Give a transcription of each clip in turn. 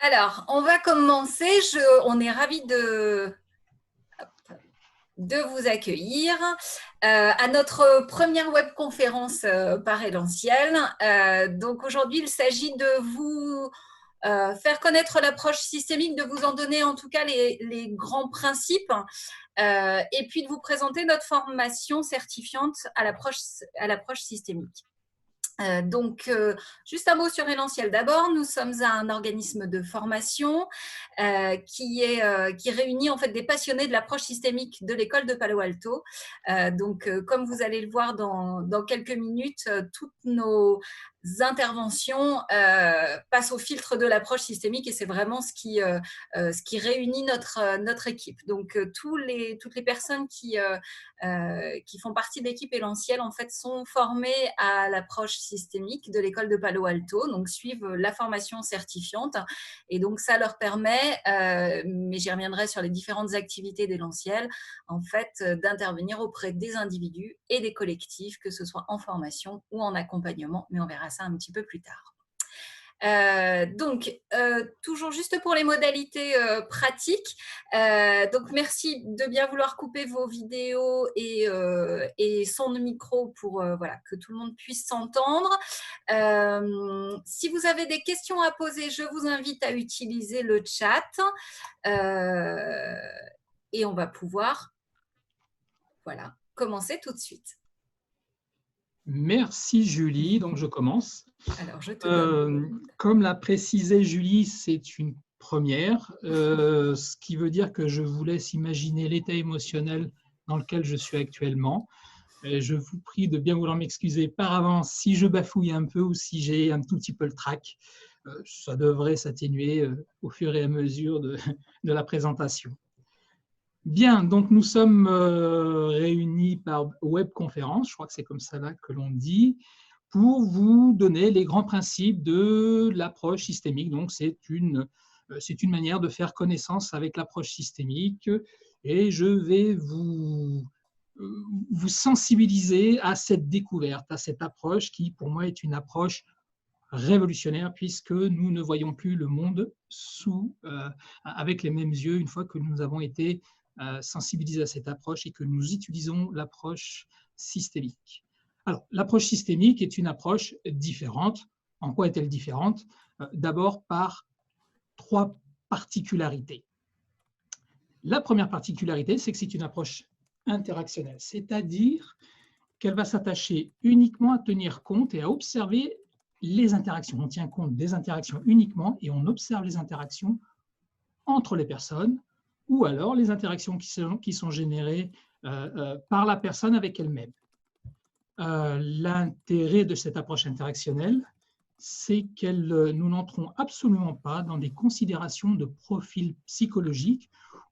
Alors, on va commencer. On est ravis de vous accueillir à notre première webconférence par Elentiel. Donc aujourd'hui, il s'agit de vous faire connaître l'approche systémique, de vous en donner en tout cas les grands principes et puis de vous présenter notre formation certifiante à l'approche systémique. Donc, juste un mot sur Elentiel d'abord. Nous sommes un organisme de formation qui réunit en fait des passionnés de l'approche systémique de l'école de Palo Alto. Donc, comme vous allez le voir dans quelques minutes, toutes nos interventions passent au filtre de l'approche systémique et c'est vraiment ce qui réunit notre équipe. Donc, toutes les personnes qui font partie de l'équipe Elentiel en fait sont formées à l'approche systémique de l'école de Palo Alto, donc suivent la formation certifiante et donc ça leur permet, mais j'y reviendrai sur les différentes activités d'Elentiel, en fait d'intervenir auprès des individus et des collectifs, que ce soit en formation ou en accompagnement, mais on verra ça un petit peu plus tard. Donc, toujours juste pour les modalités pratiques, donc merci de bien vouloir couper vos vidéos et son micro pour voilà, que tout le monde puisse s'entendre. Si vous avez des questions à poser, je vous invite à utiliser le chat et on va pouvoir voilà, commencer tout de suite. Merci Julie, donc je commence. Alors, je te donne... Comme l'a précisé Julie, c'est une première, ce qui veut dire que je vous laisse imaginer l'état émotionnel dans lequel je suis actuellement. Et je vous prie de bien vouloir m'excuser par avance si je bafouille un peu ou si j'ai un tout petit peu le trac. Ça devrait s'atténuer au fur et à mesure de la présentation. Bien, donc nous sommes réunis par webconférence, je crois que c'est comme ça là que l'on dit, pour vous donner les grands principes de l'approche systémique. Donc c'est une manière de faire connaissance avec l'approche systémique et je vais vous sensibiliser à cette découverte, à cette approche qui pour moi est une approche révolutionnaire puisque nous ne voyons plus le monde avec les mêmes yeux une fois que nous avons été sensibilisés à cette approche et que nous utilisons l'approche systémique. Alors, l'approche systémique est une approche différente. En quoi est-elle différente? D'abord par trois particularités. La première particularité, c'est que c'est une approche interactionnelle, c'est-à-dire qu'elle va s'attacher uniquement à tenir compte et à observer les interactions. On tient compte des interactions uniquement et on observe les interactions entre les personnes ou alors les interactions qui sont générées par la personne avec elle-même. L'intérêt de cette approche interactionnelle, c'est que nous n'entrons absolument pas dans des considérations de profil psychologique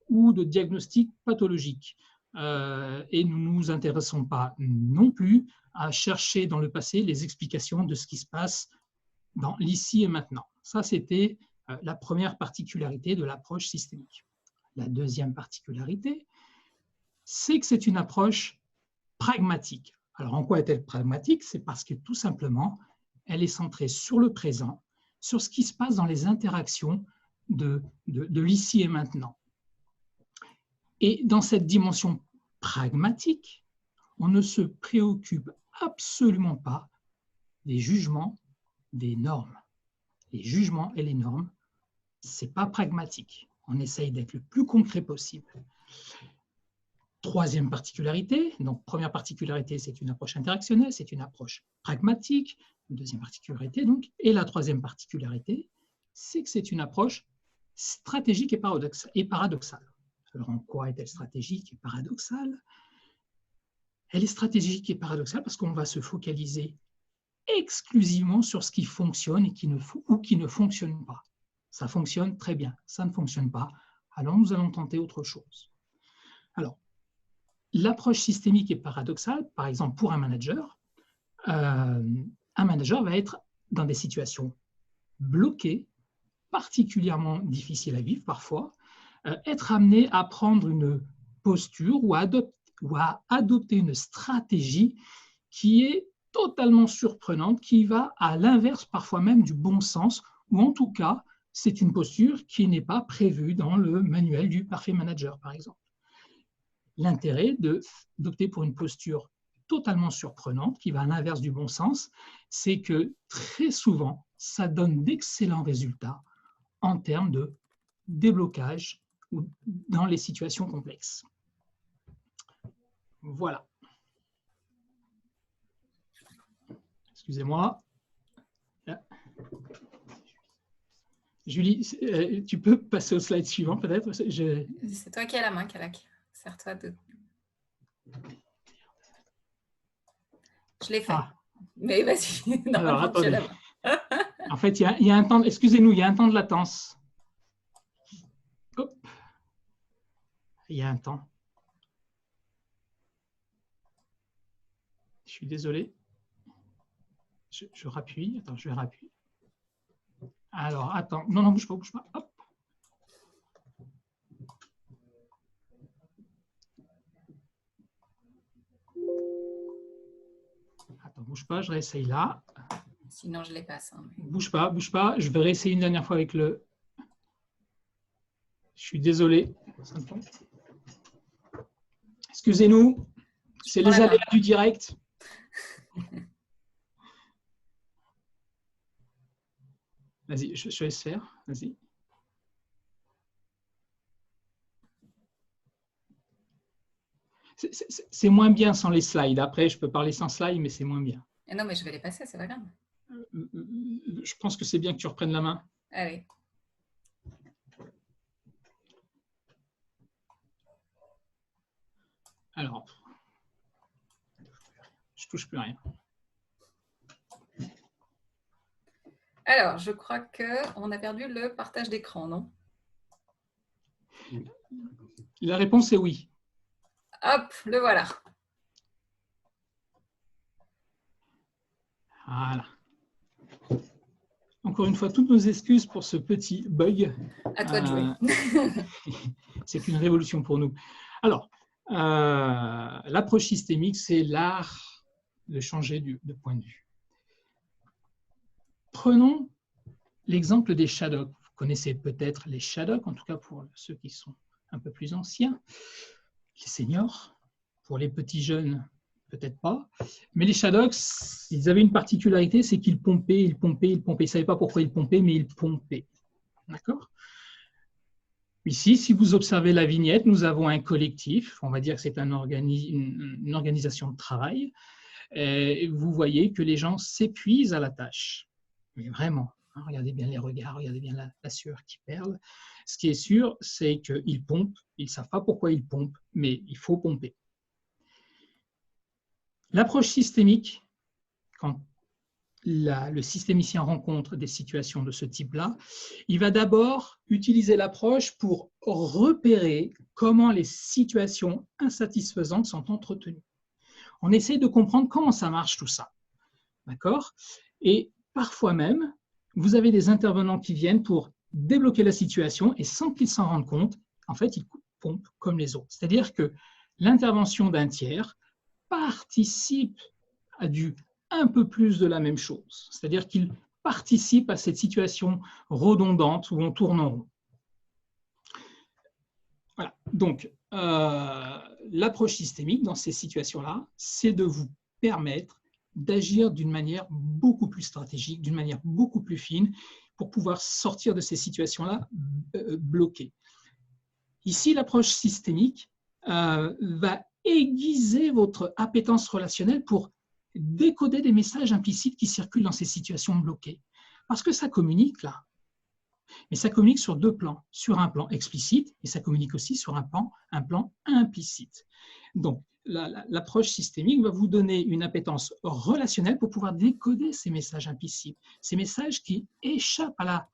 ou de diagnostic pathologique. Et nous ne nous intéressons pas non plus à chercher dans le passé les explications de ce qui se passe dans l'ici et maintenant. Ça, c'était la première particularité de l'approche systémique. La deuxième particularité, c'est que c'est une approche pragmatique. Alors, en quoi est-elle pragmatique? C'est parce que tout simplement, elle est centrée sur le présent, sur ce qui se passe dans les interactions de l'ici et maintenant. Et dans cette dimension pragmatique, on ne se préoccupe absolument pas des jugements, des normes. Les jugements et les normes, ce n'est pas pragmatique. On essaye d'être le plus concret possible. Troisième particularité, donc première particularité, c'est une approche interactionnelle, c'est une approche pragmatique. Deuxième particularité, donc, et la troisième particularité, c'est que c'est une approche stratégique et paradoxale. Alors, en quoi est-elle stratégique et paradoxale? Elle est stratégique et paradoxale parce qu'on va se focaliser exclusivement sur ce qui fonctionne et ou qui ne fonctionne pas. Ça fonctionne très bien, ça ne fonctionne pas, alors nous allons tenter autre chose. Alors, l'approche systémique et paradoxale, par exemple pour un manager va être dans des situations bloquées, particulièrement difficiles à vivre parfois, être amené à prendre une posture ou à adopter une stratégie qui est totalement surprenante, qui va à l'inverse parfois même du bon sens, ou en tout cas c'est une posture qui n'est pas prévue dans le manuel du parfait manager, par exemple. L'intérêt d'opter pour une posture totalement surprenante, qui va à l'inverse du bon sens, c'est que très souvent, ça donne d'excellents résultats en termes de déblocage ou dans les situations complexes. Voilà. Excusez-moi. Julie, tu peux passer au slide suivant peut-être? C'est toi qui as la main, Calac. Sers-toi de... Je l'ai fait. Ah. Mais vas-y. Alors, attendez. En fait, il y a un temps, excusez-nous, il y a un temps de latence. Hop. Il y a un temps. Je suis désolé. Je rappuie. Attends, je vais rappuyer. Alors, attends. Non, bouge pas, bouge pas. Hop. Attends, bouge pas, je réessaye là. Sinon, je les passe. Hein, mais... Bouge pas. Je vais réessayer une dernière fois avec le... Je suis désolé. Excusez-nous. C'est les aléas du direct. Vas-y, je laisse faire. Vas-y. C'est moins bien sans les slides. Après, je peux parler sans slides, mais c'est moins bien. Et non, mais je vais les passer, c'est pas grave. Je pense que c'est bien que tu reprennes la main. Allez. Alors, je touche plus à rien. Alors, je crois qu'on a perdu le partage d'écran, non? La réponse est oui. Hop, le voilà. Voilà. Encore une fois, toutes nos excuses pour ce petit bug. À toi de jouer. C'est une révolution pour nous. Alors, l'approche systémique, c'est l'art de changer de point de vue. Prenons l'exemple des Shadocks. Vous connaissez peut-être les Shadocks, en tout cas pour ceux qui sont un peu plus anciens, les seniors. Pour les petits jeunes, peut-être pas. Mais les Shadocks, ils avaient une particularité, c'est qu'ils pompaient, ils pompaient, ils pompaient. Ils ne savaient pas pourquoi ils pompaient, mais ils pompaient. D'accord ? Ici, si vous observez la vignette, nous avons un collectif. On va dire que c'est une organisation de travail. Et vous voyez que les gens s'épuisent à la tâche. Mais vraiment, hein, regardez bien les regards, regardez bien la sueur qui perle. Ce qui est sûr, c'est qu'ils pompent. Ils ne savent pas pourquoi ils pompent, mais il faut pomper. L'approche systémique, quand le systémicien rencontre des situations de ce type-là, il va d'abord utiliser l'approche pour repérer comment les situations insatisfaisantes sont entretenues. On essaie de comprendre comment ça marche tout ça. D'accord ? Et parfois même, vous avez des intervenants qui viennent pour débloquer la situation et sans qu'ils s'en rendent compte, en fait, ils pompent comme les autres. C'est-à-dire que l'intervention d'un tiers participe à un peu plus de la même chose. C'est-à-dire qu'il participe à cette situation redondante où on tourne en rond. Voilà. Donc, l'approche systémique dans ces situations-là, c'est de vous permettre d'agir d'une manière beaucoup plus stratégique, d'une manière beaucoup plus fine, pour pouvoir sortir de ces situations-là bloquées. Ici, l'approche systémique va aiguiser votre appétence relationnelle pour décoder des messages implicites qui circulent dans ces situations bloquées. Parce que ça communique là. Mais ça communique sur deux plans. Sur un plan explicite et ça communique aussi sur un plan implicite. Donc, l'approche systémique va vous donner une appétence relationnelle pour pouvoir décoder ces messages implicites, ces messages qui échappent à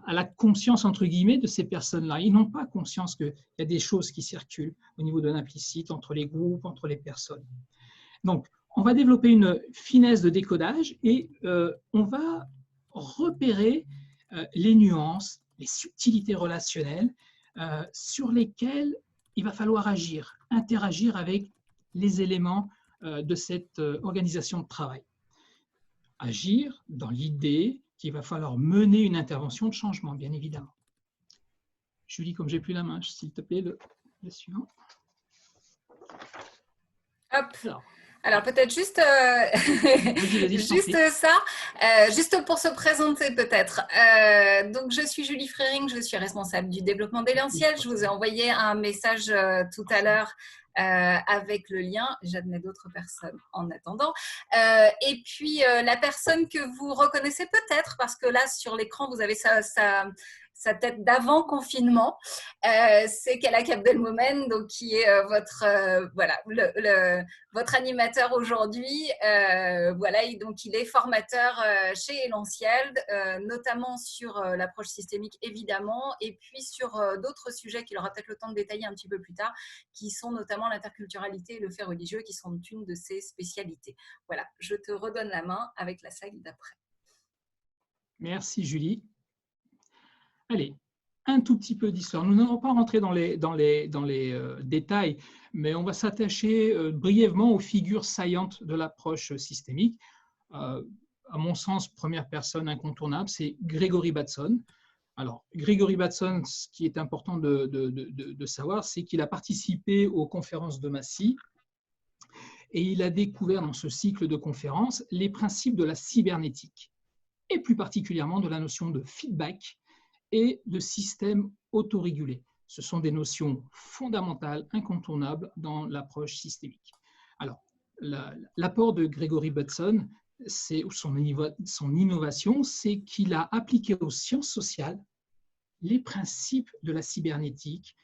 la conscience, entre guillemets, de ces personnes-là. Ils n'ont pas conscience qu'il y a des choses qui circulent au niveau de l'implicite, entre les groupes, entre les personnes. Donc, on va développer une finesse de décodage et on va repérer les nuances, les subtilités relationnelles sur lesquelles il va falloir agir, interagir avec les éléments de cette organisation de travail. Agir dans l'idée qu'il va falloir mener une intervention de changement, bien évidemment. Julie, comme j'ai plus la main, s'il te plaît, le suivant. Hop. Alors peut-être juste, juste ça, juste pour se présenter peut-être. Donc je suis Julie Frering, je suis responsable du développement d'élémentiel. Je vous ai envoyé un message tout à l'heure avec le lien. J'admets d'autres personnes en attendant. Et puis la personne que vous reconnaissez peut-être, parce que là sur l'écran vous avez sa tête d'avant confinement, c'est Kala Abdelmomen, donc qui est votre voilà votre animateur aujourd'hui. Voilà, donc il est formateur chez Élémentiel, notamment sur l'approche systémique évidemment, et puis sur d'autres sujets qu'il aura peut-être le temps de détailler un petit peu plus tard, qui sont notamment l'interculturalité et le fait religieux, qui sont une de ses spécialités. Voilà, je te redonne la main avec la slide d'après. Merci Julie. Allez, un tout petit peu d'histoire. Nous n'allons pas rentrer dans les détails, mais on va s'attacher brièvement aux figures saillantes de l'approche systémique. À mon sens, première personne incontournable, c'est Gregory Bateson. Alors, Gregory Bateson, ce qui est important de savoir, c'est qu'il a participé aux conférences de Massy et il a découvert dans ce cycle de conférences les principes de la cybernétique et plus particulièrement de la notion de feedback et de système autorégulé. Ce sont des notions fondamentales, incontournables dans l'approche systémique. Alors, l'apport de Gregory Bateson, c'est son innovation, c'est qu'il a appliqué aux sciences sociales les principes de la cybernétique.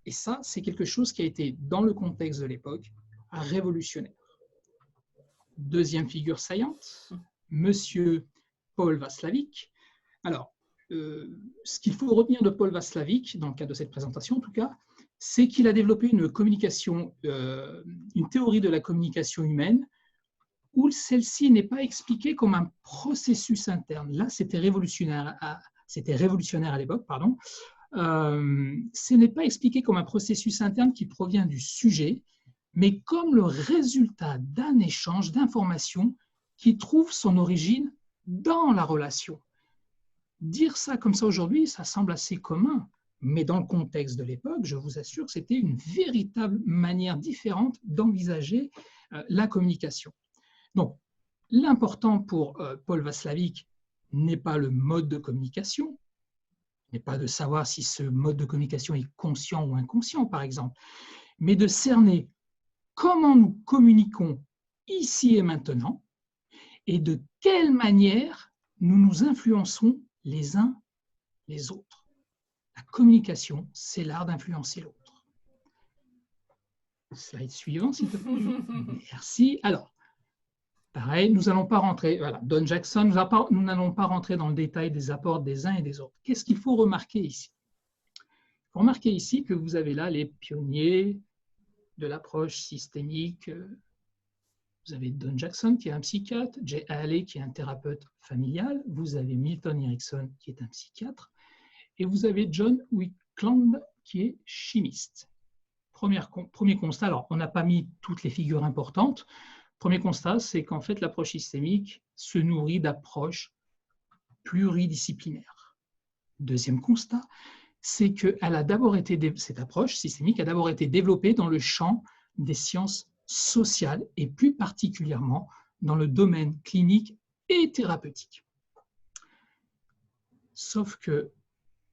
Et ça, c'est quelque chose qui a été, dans le contexte de l'époque, révolutionnaire. Deuxième figure saillante, Monsieur Paul Václavic. Alors, ce qu'il faut retenir de Paul Václavic, dans le cadre de cette présentation en tout cas, c'est qu'il a développé une communication, une théorie de la communication humaine où celle-ci n'est pas expliquée comme un processus interne. Là, c'était révolutionnaire à l'époque, pardon. Ce n'est pas expliqué comme un processus interne qui provient du sujet, mais comme le résultat d'un échange d'informations qui trouve son origine dans la relation. Dire ça comme ça aujourd'hui, ça semble assez commun, mais dans le contexte de l'époque, je vous assure que c'était une véritable manière différente d'envisager la communication. Donc, l'important pour Paul Václavic n'est pas le mode de communication, n'est pas de savoir si ce mode de communication est conscient ou inconscient, par exemple, mais de cerner comment nous communiquons ici et maintenant et de quelle manière nous nous influençons les uns les autres. La communication, c'est l'art d'influencer l'autre. Slide suivant, s'il te plaît. Merci. Alors, pareil, nous n'allons pas rentrer, voilà, Don Jackson, nous n'allons pas rentrer dans le détail des apports des uns et des autres. Qu'est-ce qu'il faut remarquer ici? Il faut remarquer ici que vous avez là les pionniers de l'approche systémique. Vous avez Don Jackson qui est un psychiatre, Jay Haley qui est un thérapeute familial, vous avez Milton Erickson qui est un psychiatre, et vous avez John Wickland qui est chimiste. Premier constat, alors on n'a pas mis toutes les figures importantes. Premier constat, c'est qu'en fait l'approche systémique se nourrit d'approches pluridisciplinaires. Deuxième constat, c'est que cette approche systémique a d'abord été développée dans le champ des sciences sociales et plus particulièrement dans le domaine clinique et thérapeutique. Sauf que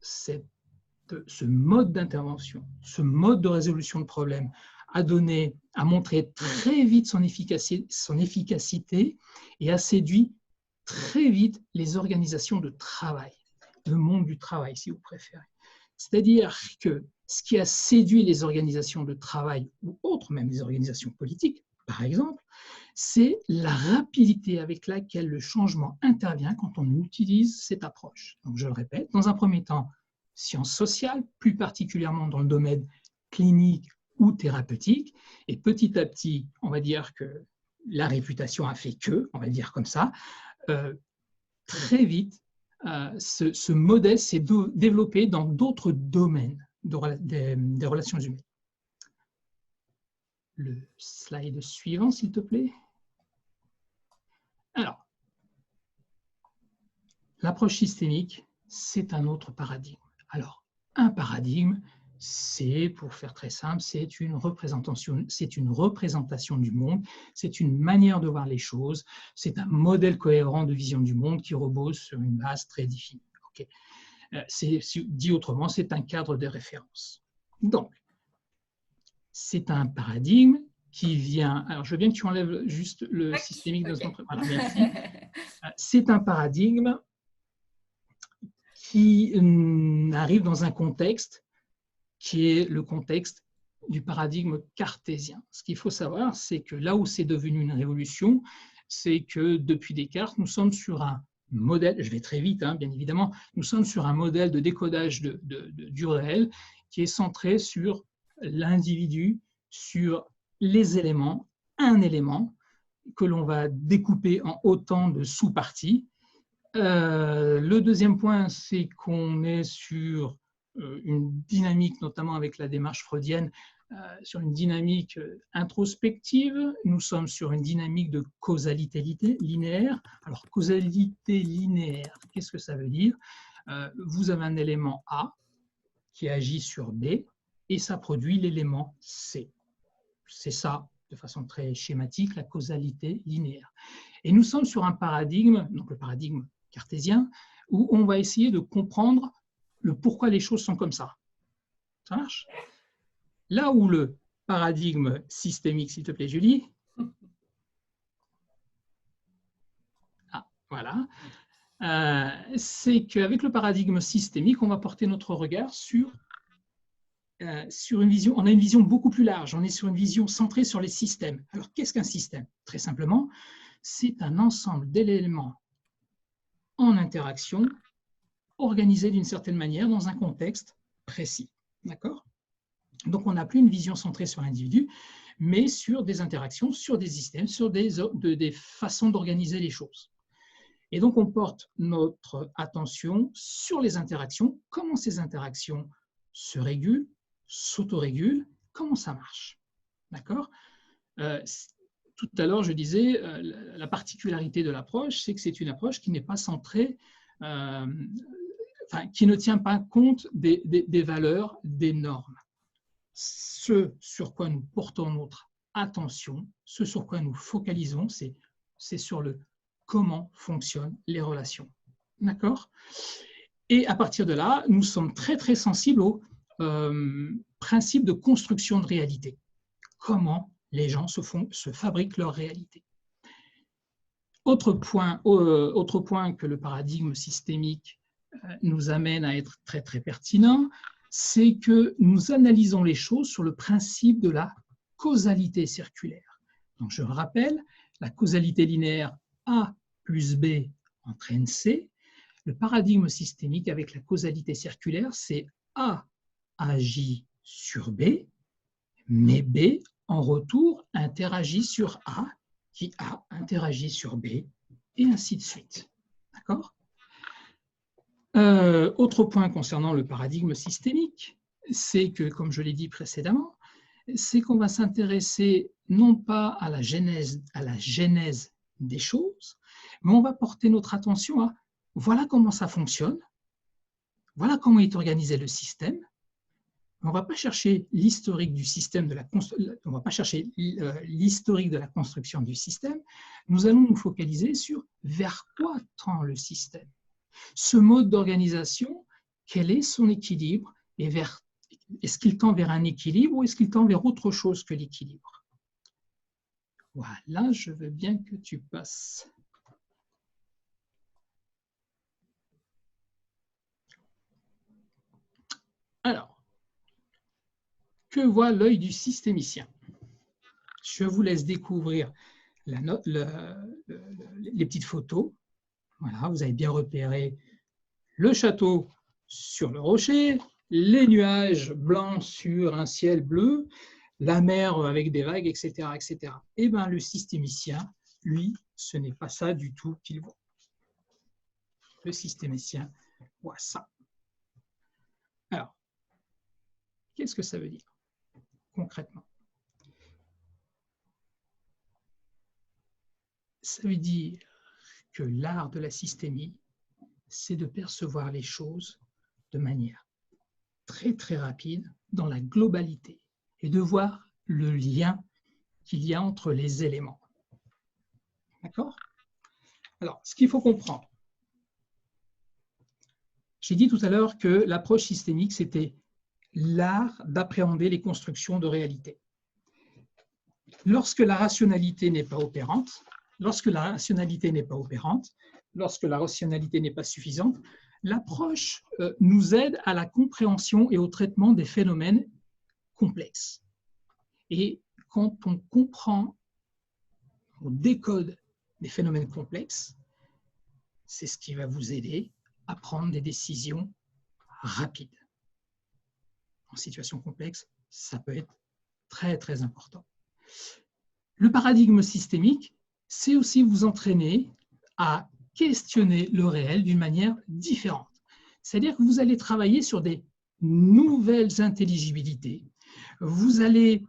ce mode d'intervention, ce mode de résolution de problèmes a montré très vite son efficacité et a séduit très vite les organisations de travail, le monde du travail si vous préférez. C'est-à-dire que ce qui a séduit les organisations de travail ou autres, même les organisations politiques, par exemple, c'est la rapidité avec laquelle le changement intervient quand on utilise cette approche. Donc, je le répète, dans un premier temps, sciences sociales, plus particulièrement dans le domaine clinique ou thérapeutique, et petit à petit, on va dire que la réputation a fait que, on va dire comme ça, très vite, ce modèle s'est développé dans d'autres domaines des relations humaines. Le slide suivant, s'il te plaît. Alors, L'approche systémique, c'est un autre paradigme. Alors, un paradigme, c'est, pour faire très simple, c'est une représentation du monde, c'est une manière de voir les choses, c'est un modèle cohérent de vision du monde qui repose sur une base très définie. Okay. Dit autrement, c'est un cadre de référence. Donc, c'est un paradigme qui vient... Alors, je veux bien que tu enlèves juste le systémique de notre... Voilà, merci. C'est un paradigme qui arrive dans un contexte qui est le contexte du paradigme cartésien. Ce qu'il faut savoir, c'est que là où c'est devenu une révolution, c'est que depuis Descartes, nous sommes sur un modèle, je vais très vite, hein, bien évidemment, nous sommes sur un modèle de décodage du réel qui est centré sur l'individu, sur les éléments, un élément que l'on va découper en autant de sous-parties. Le deuxième point, c'est qu'on est sur une dynamique, notamment avec la démarche freudienne, sur une dynamique introspective. Nous sommes sur une dynamique de causalité linéaire. Alors, causalité linéaire, qu'est-ce que ça veut dire? Vous avez un élément A qui agit sur B et ça produit l'élément C. C'est ça, de façon très schématique, la causalité linéaire. Et nous sommes sur un paradigme, donc le paradigme cartésien, où on va essayer de comprendre le pourquoi les choses sont comme ça. Ça marche? Là où le paradigme systémique, s'il te plaît, Julie. Ah, voilà. C'est qu'avec le paradigme systémique, on va porter notre regard sur une vision, on a une vision beaucoup plus large, on est sur une vision centrée sur les systèmes. Alors, qu'est-ce qu'un système? Très simplement, c'est un ensemble d'éléments en interaction, organisés d'une certaine manière dans un contexte précis. D'accord? Donc, on n'a plus une vision centrée sur l'individu, mais sur des interactions, sur des systèmes, sur des façons d'organiser les choses. Et donc, on porte notre attention sur les interactions, comment ces interactions se régulent, s'autorégulent, comment ça marche. D'accord? Tout à l'heure, je disais, la particularité de l'approche, c'est que c'est une approche qui n'est pas centrée, qui ne tient pas compte des valeurs, des normes. Ce sur quoi nous portons notre attention, ce sur quoi nous focalisons, c'est sur le comment fonctionnent les relations. D'accord? Et à partir de là, nous sommes très, très sensibles au principe de construction de réalité. Comment les gens se fabriquent leur réalité. Autre point que le paradigme systémique nous amène à être très, très pertinent, c'est que nous analysons les choses sur le principe de la causalité circulaire. Donc, je rappelle, la causalité linéaire A plus B entraîne C. Le paradigme systémique avec la causalité circulaire, c'est A agit sur B, mais B, en retour, interagit sur A, qui A interagit sur B, et ainsi de suite. D'accord ? Autre point concernant le paradigme systémique, c'est que, comme je l'ai dit précédemment, c'est qu'on va s'intéresser non pas à la genèse des choses, mais on va porter notre attention à voilà comment ça fonctionne, voilà comment est organisé le système. On ne va pas chercher l'historique du système, on va pas chercher l'historique de la construction du système. Nous allons nous focaliser sur vers quoi tend le système. Ce mode d'organisation, quel est son équilibre et est-ce qu'il tend vers un équilibre ou est-ce qu'il tend vers autre chose que l'équilibre? Voilà, je veux bien que tu passes. Alors, que voit l'œil du systémicien? Je vous laisse découvrir les petites photos. Voilà, vous avez bien repéré le château sur le rocher, les nuages blancs sur un ciel bleu, la mer avec des vagues, etc. etc. Eh bien, le systémicien, lui, ce n'est pas ça du tout qu'il voit. Le systémicien voit ça. Alors, qu'est-ce que ça veut dire concrètement? Ça veut dire que l'art de la systémie c'est de percevoir les choses de manière très très rapide dans la globalité et de voir le lien qu'il y a entre les éléments. D'accord? Alors, ce qu'il faut comprendre, j'ai dit tout à l'heure que l'approche systémique, c'était l'art d'appréhender les constructions de réalité. Lorsque la rationalité n'est pas opérante, lorsque la rationalité n'est pas suffisante, l'approche nous aide à la compréhension et au traitement des phénomènes complexes. Et quand on comprend, on décode des phénomènes complexes, c'est ce qui va vous aider à prendre des décisions rapides. En situation complexe, ça peut être très, très important. Le paradigme systémique, c'est aussi vous entraîner à questionner le réel d'une manière différente. C'est-à-dire que vous allez travailler sur des nouvelles intelligibilités. Vous allez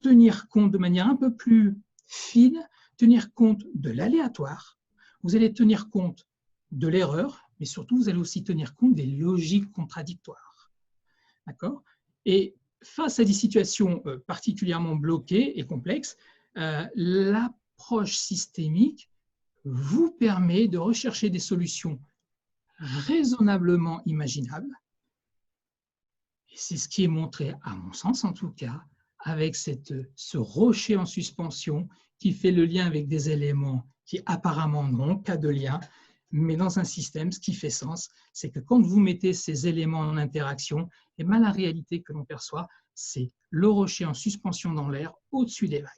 tenir compte de manière un peu plus fine, tenir compte de l'aléatoire. Vous allez tenir compte de l'erreur, mais surtout, vous allez aussi tenir compte des logiques contradictoires. D'accord ? Et face à des situations particulièrement bloquées et complexes, l'approche systémique vous permet de rechercher des solutions raisonnablement imaginables. Et c'est ce qui est montré, à mon sens en tout cas, avec ce rocher en suspension qui fait le lien avec des éléments qui apparemment n'ont pas de lien, mais dans un système, ce qui fait sens, c'est que quand vous mettez ces éléments en interaction, et bien la réalité que l'on perçoit, c'est le rocher en suspension dans l'air au-dessus des vagues.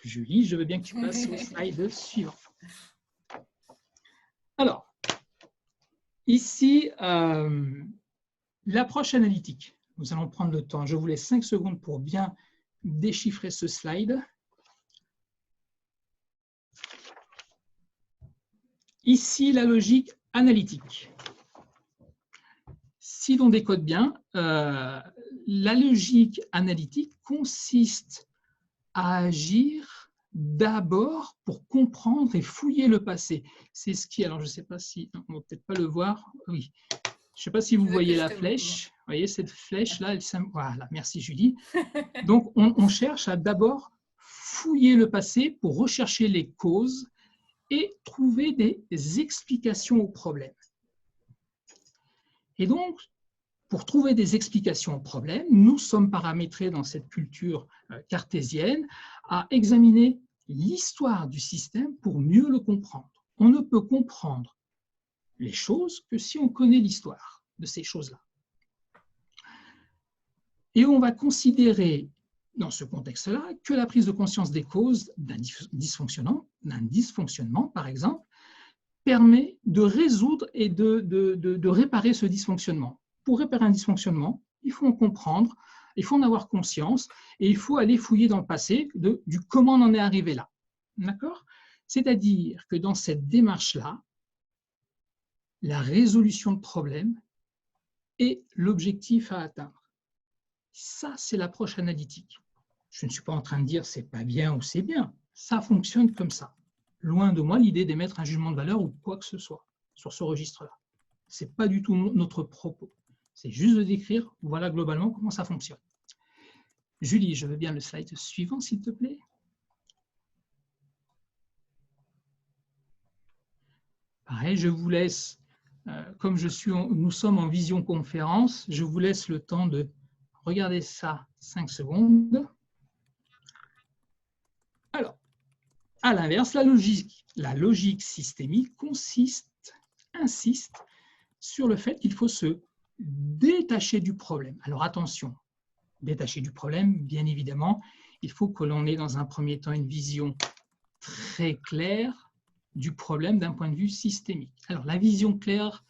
Julie, je veux bien que tu passes au slide suivant. Alors, ici, l'approche analytique. Nous allons prendre le temps. Je vous laisse 5 secondes pour bien déchiffrer ce slide. Ici, la logique analytique. Si l'on décode bien, la logique analytique consiste à agir d'abord pour comprendre et fouiller le passé. C'est ce qui, alors je ne sais pas si, on ne va peut-être pas le voir, oui. Je ne sais pas si vous voyez la flèche. Vous voyez cette flèche-là, voilà, merci Julie. Donc, on cherche à d'abord fouiller le passé pour rechercher les causes et trouver des explications aux problèmes. Et donc, pour trouver des explications aux problèmes, nous sommes paramétrés dans cette culture cartésienne à examiner l'histoire du système pour mieux le comprendre. On ne peut comprendre les choses que si on connaît l'histoire de ces choses-là. Et on va considérer dans ce contexte-là que la prise de conscience des causes d'un dysfonctionnement, par exemple, permet de résoudre et de réparer ce dysfonctionnement. Pour réparer un dysfonctionnement, il faut en comprendre, il faut en avoir conscience et il faut aller fouiller dans le passé du comment on en est arrivé là. D'accord ? C'est-à-dire que dans cette démarche-là, la résolution de problèmes est l'objectif à atteindre. Ça, c'est l'approche analytique. Je ne suis pas en train de dire c'est pas bien ou c'est bien. Ça fonctionne comme ça. Loin de moi l'idée d'émettre un jugement de valeur ou quoi que ce soit sur ce registre-là. Ce n'est pas du tout notre propos. C'est juste de décrire, voilà globalement comment ça fonctionne. Julie, je veux bien le slide suivant, s'il te plaît. Pareil, je vous laisse, comme nous sommes en visioconférence, je vous laisse le temps de regarder ça 5 secondes. Alors, à l'inverse, la logique systémique insiste sur le fait qu'il faut se détacher du problème. Alors attention, détacher du problème, bien évidemment, il faut que l'on ait dans un premier temps une vision très claire du problème d'un point de vue systémique. Alors la vision claire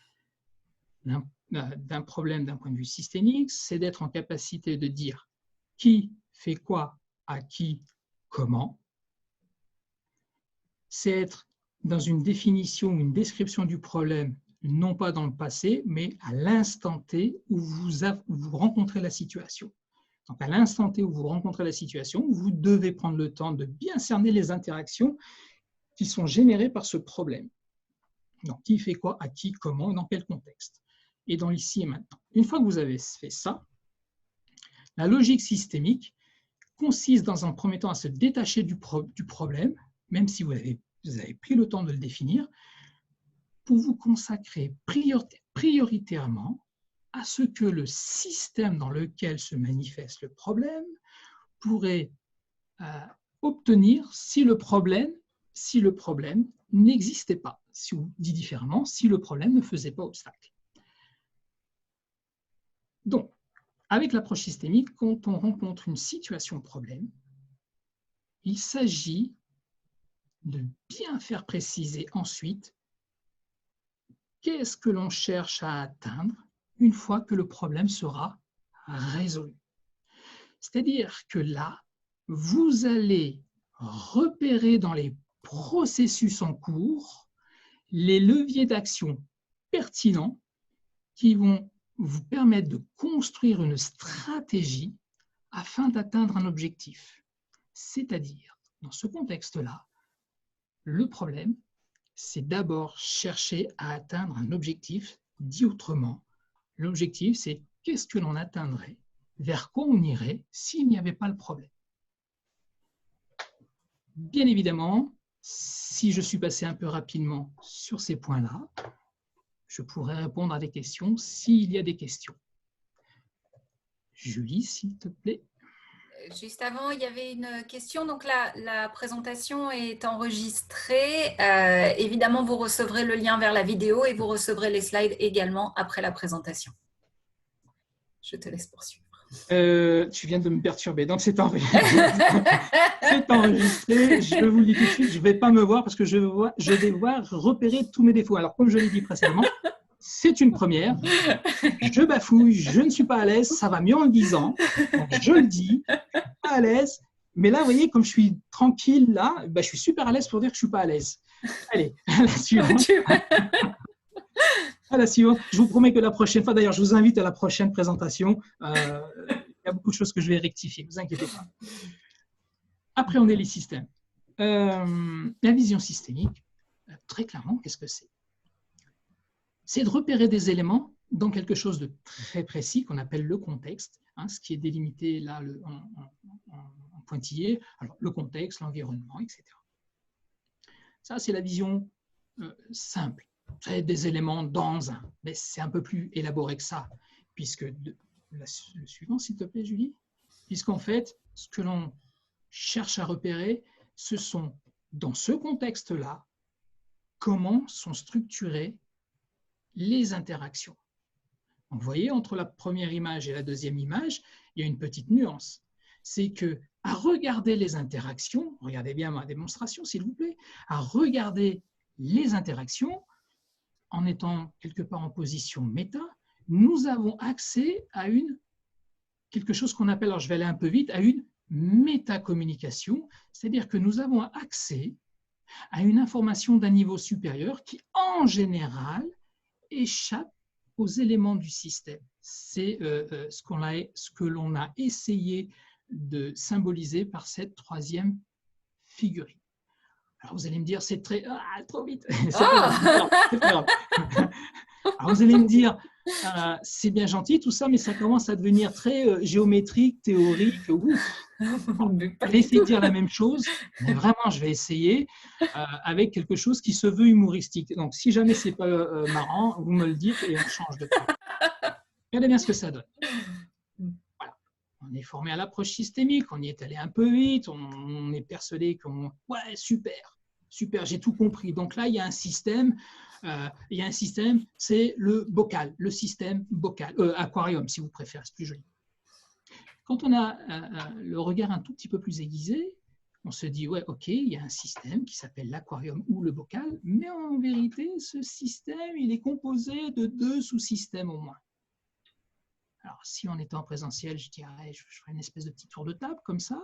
d'un problème d'un point de vue systémique, c'est d'être en capacité de dire qui fait quoi, à qui, comment. C'est être dans une définition ou une description du problème, non pas dans le passé, mais à l'instant T où vous rencontrez la situation. Donc, à l'instant T où vous rencontrez la situation, vous devez prendre le temps de bien cerner les interactions qui sont générés par ce problème. Donc, qui fait quoi, à qui, comment, dans quel contexte. Et dans l'ici et maintenant. Une fois que vous avez fait ça, la logique systémique consiste dans un premier temps à se détacher du problème, même si vous avez pris le temps de le définir, pour vous consacrer prioritairement à ce que le système dans lequel se manifeste le problème pourrait obtenir si le problème n'existait pas. Si on dit différemment, si le problème ne faisait pas obstacle. Donc, avec l'approche systémique, quand on rencontre une situation problème, il s'agit de bien faire préciser ensuite qu'est-ce que l'on cherche à atteindre une fois que le problème sera résolu. C'est-à-dire que là, vous allez repérer dans les processus en cours les leviers d'action pertinents qui vont vous permettre de construire une stratégie afin d'atteindre un objectif. C'est-à-dire, dans ce contexte-là, le problème, c'est d'abord chercher à atteindre un objectif. Dit autrement, l'objectif, c'est qu'est-ce que l'on atteindrait, vers quoi on irait s'il n'y avait pas le problème. Bien évidemment, si je suis passé un peu rapidement sur ces points-là, je pourrais répondre à des questions s'il y a des questions. Julie, s'il te plaît. Juste avant, il y avait une question. Donc, la présentation est enregistrée. Évidemment, vous recevrez le lien vers la vidéo et vous recevrez les slides également après la présentation. Je te laisse poursuivre. Tu viens de me perturber. Donc, c'est enregistré. C'est enregistré. Je vous le dis tout de suite, je ne vais pas me voir parce que je vais voir repérer tous mes défauts. Alors, comme je l'ai dit précédemment, c'est une première. Je bafouille, je ne suis pas à l'aise. Ça va mieux en le disant. Donc, je le dis, pas à l'aise. Mais là, vous voyez, comme je suis tranquille là, je suis super à l'aise pour dire que je ne suis pas à l'aise. Allez, à la suivante. À la suivante. Je vous promets que la prochaine fois, d'ailleurs, je vous invite à la prochaine présentation. Il y a beaucoup de choses que je vais rectifier, ne vous inquiétez pas. Après, on a les systèmes. La vision systémique, très clairement, qu'est-ce que c'est? C'est de repérer des éléments dans quelque chose de très précis qu'on appelle le contexte, hein, ce qui est délimité là en pointillé, alors, le contexte, l'environnement, etc. Ça, c'est la vision simple. C'est des éléments dans un, mais c'est un peu plus élaboré que ça, puisque le suivant, s'il te plaît, Julie, puisqu'en fait, ce que l'on cherche à repérer, ce sont, dans ce contexte-là, comment sont structurées les interactions. Donc, vous voyez, entre la première image et la deuxième image, il y a une petite nuance. C'est que, à regarder les interactions, regardez bien ma démonstration, s'il vous plaît, à regarder les interactions, en étant quelque part en position méta, nous avons accès à quelque chose qu'on appelle, alors je vais aller un peu vite, à une métacommunication, c'est-à-dire que nous avons accès à une information d'un niveau supérieur qui, en général, échappe aux éléments du système. C'est ce que l'on a essayé de symboliser par cette troisième figurine. Alors vous allez me dire, c'est très... Ah, trop vite. C'est pas grave. Alors vous allez me dire, c'est bien gentil tout ça, mais ça commence à devenir très géométrique, théorique. Je vais essayer de dire la même chose, mais vraiment, je vais essayer avec quelque chose qui se veut humoristique. Donc, si jamais c'est pas marrant, vous me le dites et on change de temps. Regardez bien ce que ça donne. Voilà. On est formé à l'approche systémique, on y est allé un peu vite, on est persuadé qu'on... Ouais, super, j'ai tout compris. Donc là, il y a un système, c'est le bocal, le système bocal, aquarium, si vous préférez, c'est plus joli. Quand on a le regard un tout petit peu plus aiguisé, on se dit, ouais, ok, il y a un système qui s'appelle l'aquarium ou le bocal, mais en vérité, ce système, il est composé de 2 sous-systèmes au moins. Alors, si on était en présentiel, je dirais, je ferais une espèce de petit tour de table comme ça,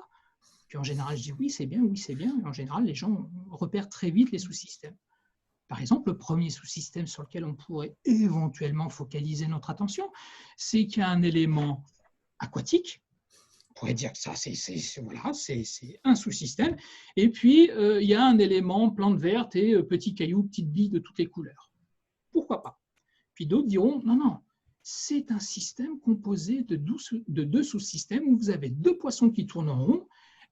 puis en général, je dis oui, c'est bien, et en général, les gens repèrent très vite les sous-systèmes. Par exemple, le premier sous-système sur lequel on pourrait éventuellement focaliser notre attention, c'est qu'il y a un élément aquatique, On pourrait dire que ça, voilà, c'est un sous-système. Et puis, il y a un élément plante verte et petits cailloux, petites billes de toutes les couleurs. Pourquoi pas? Puis d'autres diront, non, non, c'est un système composé de deux sous-systèmes où vous avez deux poissons qui tournent en rond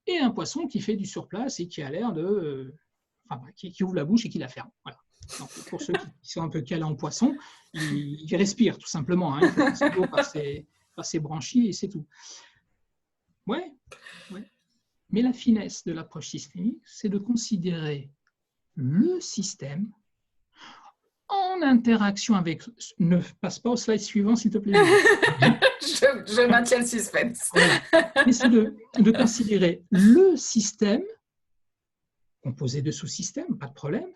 et un poisson qui fait du surplace et qui a l'air de... qui ouvre la bouche et qui la ferme. Voilà. Donc, pour ceux qui sont un peu calés en poisson, ils respirent tout simplement. Hein. Ils font passer l'eau par ses branchies et c'est tout. Ouais. Mais la finesse de l'approche systémique, c'est de considérer le système en interaction avec... Ne passe pas au slide suivant, s'il te plaît. Je maintiens le suspense. Voilà. Mais c'est de considérer le système, composé de sous-systèmes, pas de problème,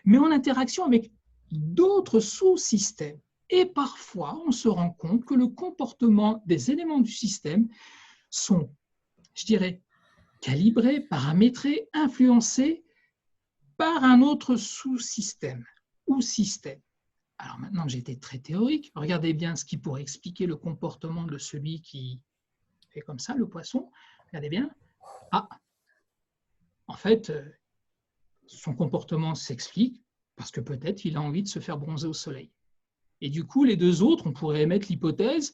mais en interaction avec d'autres sous-systèmes. Et parfois, on se rend compte que le comportement des éléments du système sont, je dirais, calibrés, paramétrés, influencés par un autre sous-système ou système. Alors maintenant que j'ai été très théorique, regardez bien ce qui pourrait expliquer le comportement de celui qui fait comme ça, le poisson. Regardez bien. Ah, en fait, son comportement s'explique parce que peut-être il a envie de se faire bronzer au soleil. Et du coup, les deux autres, on pourrait émettre l'hypothèse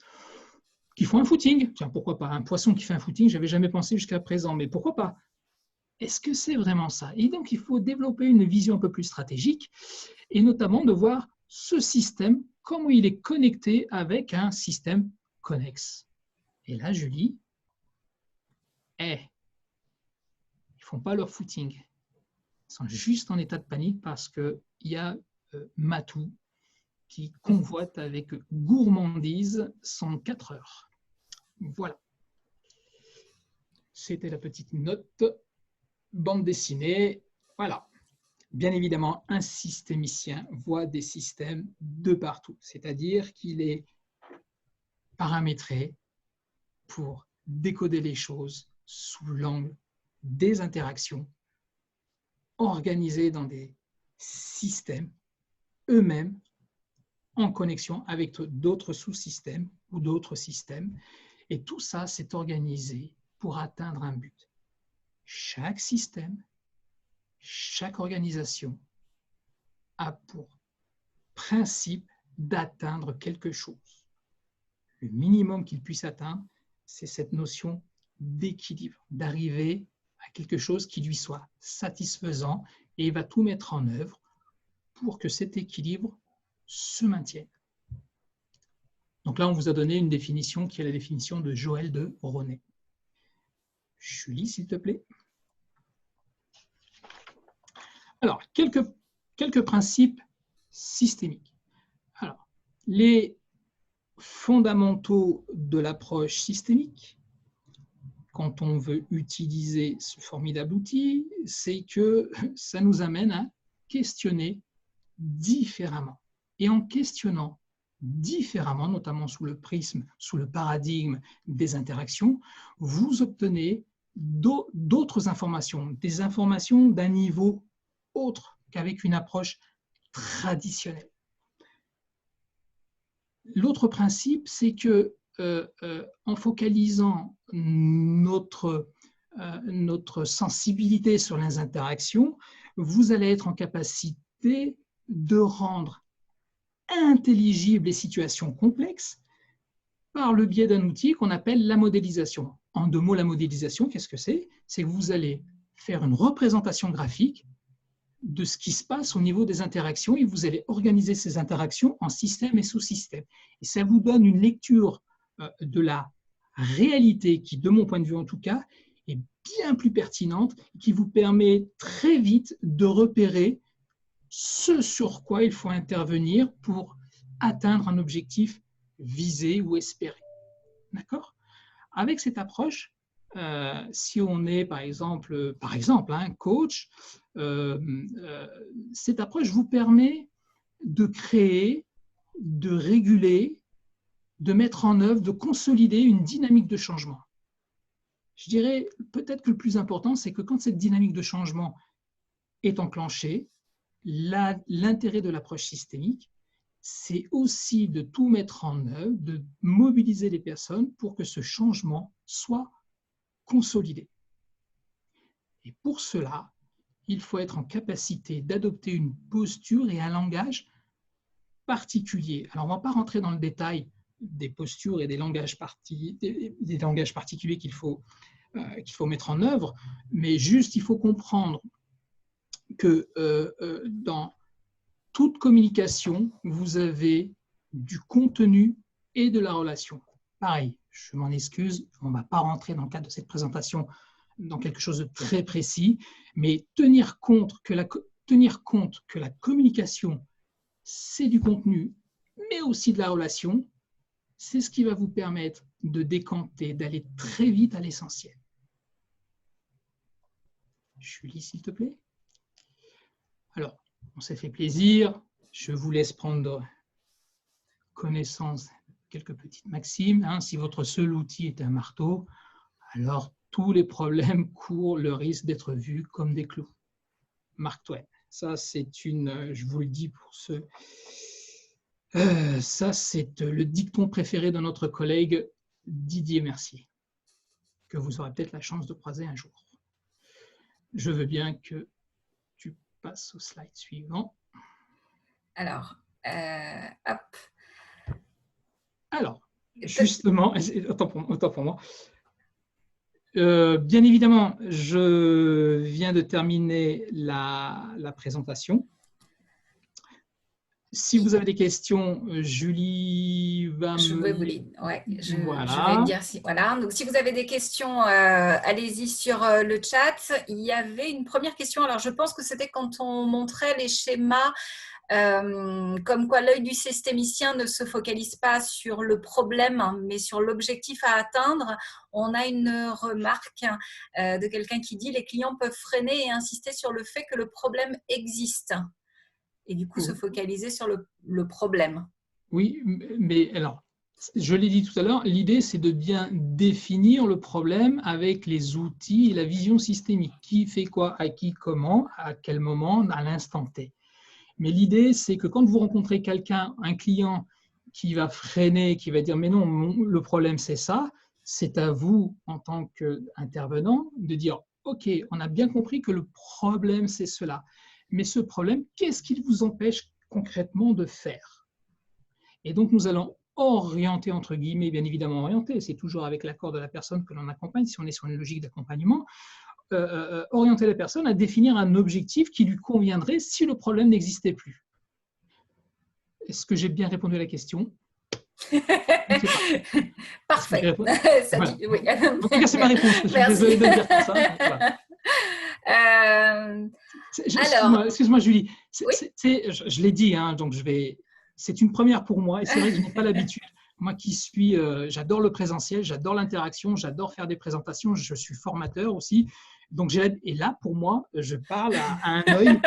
qu'ils font un footing. Tiens, pourquoi pas? Un poisson qui fait un footing, je n'avais jamais pensé jusqu'à présent, mais pourquoi pas? Est-ce que c'est vraiment ça? Et donc, il faut développer une vision un peu plus stratégique et notamment de voir ce système, comment il est connecté avec un système connexe. Et là, Julie, ils ne font pas leur footing. Ils sont juste en état de panique parce qu'il y a Matou qui convoite avec gourmandise son 4 heures. Voilà. C'était la petite note. Bande dessinée. Voilà. Bien évidemment, un systémicien voit des systèmes de partout, c'est-à-dire qu'il est paramétré pour décoder les choses sous l'angle des interactions organisées dans des systèmes eux-mêmes en connexion avec d'autres sous-systèmes ou d'autres systèmes. Et tout ça, c'est organisé pour atteindre un but. Chaque système, chaque organisation a pour principe d'atteindre quelque chose. Le minimum qu'il puisse atteindre, c'est cette notion d'équilibre, d'arriver à quelque chose qui lui soit satisfaisant et il va tout mettre en œuvre pour que cet équilibre se maintienne. Donc là, on vous a donné une définition qui est la définition de Joël de Ronet. Julie, s'il te plaît. Alors, quelques principes systémiques. Alors, les fondamentaux de l'approche systémique, quand on veut utiliser ce formidable outil, c'est que ça nous amène à questionner différemment. Et en questionnant différemment, notamment sous le prisme, sous le paradigme des interactions, vous obtenez d'autres informations, des informations d'un niveau autre qu'avec une approche traditionnelle. L'autre principe, c'est que en focalisant notre sensibilité sur les interactions, vous allez être en capacité de rendre intelligibles les situations complexes par le biais d'un outil qu'on appelle la modélisation. En 2 mots, la modélisation, qu'est-ce que c'est? C'est que vous allez faire une représentation graphique de ce qui se passe au niveau des interactions et vous allez organiser ces interactions en système et sous-système. Et ça vous donne une lecture de la réalité qui, de mon point de vue en tout cas, est bien plus pertinente et qui vous permet très vite de repérer ce sur quoi il faut intervenir pour atteindre un objectif visé ou espéré. D'accord? Avec cette approche, si on est par exemple un coach, cette approche vous permet de créer, de réguler, de mettre en œuvre, de consolider une dynamique de changement. Je dirais peut-être que le plus important, c'est que quand cette dynamique de changement est enclenchée, l'intérêt de l'approche systémique, c'est aussi de tout mettre en œuvre, de mobiliser les personnes pour que ce changement soit consolider. Et pour cela, il faut être en capacité d'adopter une posture et un langage particulier. Alors, on ne va pas rentrer dans le détail des postures et des langages particuliers qu'il faut mettre en œuvre, mais juste, il faut comprendre que dans toute communication, vous avez du contenu et de la relation. Pareil, je m'en excuse, on ne va pas rentrer dans le cadre de cette présentation dans quelque chose de très précis, mais tenir compte que la communication, c'est du contenu, mais aussi de la relation, c'est ce qui va vous permettre de décanter, d'aller très vite à l'essentiel. Julie, s'il te plaît. Alors, on s'est fait plaisir, je vous laisse prendre connaissance de quelques petites maximes. Si votre seul outil est un marteau, alors tous les problèmes courent le risque d'être vus comme des clous. Mark Twain, ça c'est je vous le dis pour ceux, ça c'est le dicton préféré de notre collègue Didier Mercier, que vous aurez peut-être la chance de croiser un jour. Je veux bien que tu passes au slide suivant. Alors, hop. Alors, justement, autant pour moi. Bien évidemment, je viens de terminer la présentation. Si vous avez des questions, Julie va je vais me dire si. Voilà. Donc, si vous avez des questions, allez-y sur le chat. Il y avait une première question. Alors, je pense que c'était quand on montrait les schémas. Comme quoi l'œil du systémicien ne se focalise pas sur le problème, mais sur l'objectif à atteindre. On a une remarque de quelqu'un qui dit « Les clients peuvent freiner et insister sur le fait que le problème existe ». Et du coup, se focaliser sur le problème. Oui, mais alors, je l'ai dit tout à l'heure, l'idée, c'est de bien définir le problème avec les outils et la vision systémique. Qui fait quoi, à qui, comment, à quel moment, à l'instant T. Mais l'idée, c'est que quand vous rencontrez quelqu'un, un client qui va freiner, qui va dire « mais non, le problème c'est ça », c'est à vous, en tant qu'intervenant, de dire « ok, on a bien compris que le problème c'est cela, mais ce problème, qu'est-ce qui vous empêche concrètement de faire ?» Et donc, nous allons orienter, entre guillemets, bien évidemment orienter, c'est toujours avec l'accord de la personne que l'on accompagne, si on est sur une logique d'accompagnement, orienter la personne à définir un objectif qui lui conviendrait si le problème n'existait plus. Est-ce que j'ai bien répondu à la question? Parfait. Ça dit, oui. En tout cas, c'est ma réponse. Je suis désolé de dire ça. Voilà. Excuse-moi, Julie. Oui. Je l'ai dit, donc c'est une première pour moi et c'est vrai que je n'ai pas l'habitude. Moi qui suis, j'adore le présentiel, j'adore l'interaction, j'adore faire des présentations, je suis formateur aussi. Donc, et là, pour moi, je parle à un œil.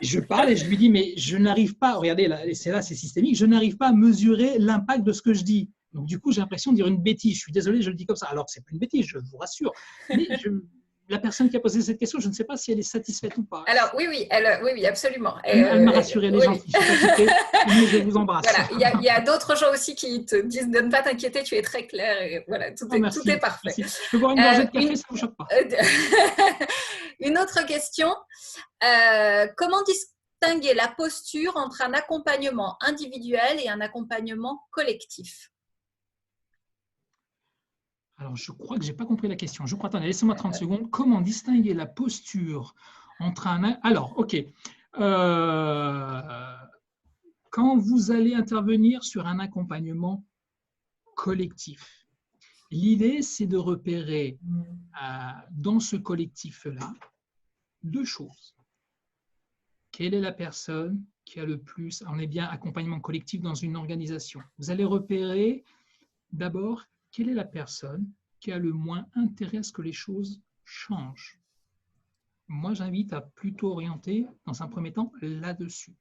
Je parle et je lui dis, mais je n'arrive pas, regardez, c'est systémique, je n'arrive pas à mesurer l'impact de ce que je dis. Donc, du coup, j'ai l'impression de dire une bêtise. Je suis désolé, je le dis comme ça. Alors que ce n'est pas une bêtise, je vous rassure. Mais la personne qui a posé cette question, je ne sais pas si elle est satisfaite ou pas. Alors, oui, absolument. Elle m'a rassuré, elle est gentille. Je ne sais pas mais je vous embrasse. Voilà, il y a d'autres gens aussi qui te disent de ne pas t'inquiéter, tu es très clair. Et voilà, tout est parfait. Merci. Je peux boire une gorgée de café, ça ne vous choque pas. Une autre question. Comment distinguer la posture entre un accompagnement individuel et un accompagnement collectif? Alors, je crois que je n'ai pas compris la question. Je crois, attendez, laissez-moi 30 secondes. Comment distinguer la posture entre un… Alors, OK. Quand vous allez intervenir sur un accompagnement collectif, l'idée, c'est de repérer dans ce collectif-là deux choses. Quelle est la personne qui a le plus… On est bien accompagnement collectif dans une organisation. Vous allez repérer d'abord quelle est la personne qui a le moins intérêt à ce que les choses changent. Moi, j'invite à plutôt orienter, dans un premier temps, là-dessus.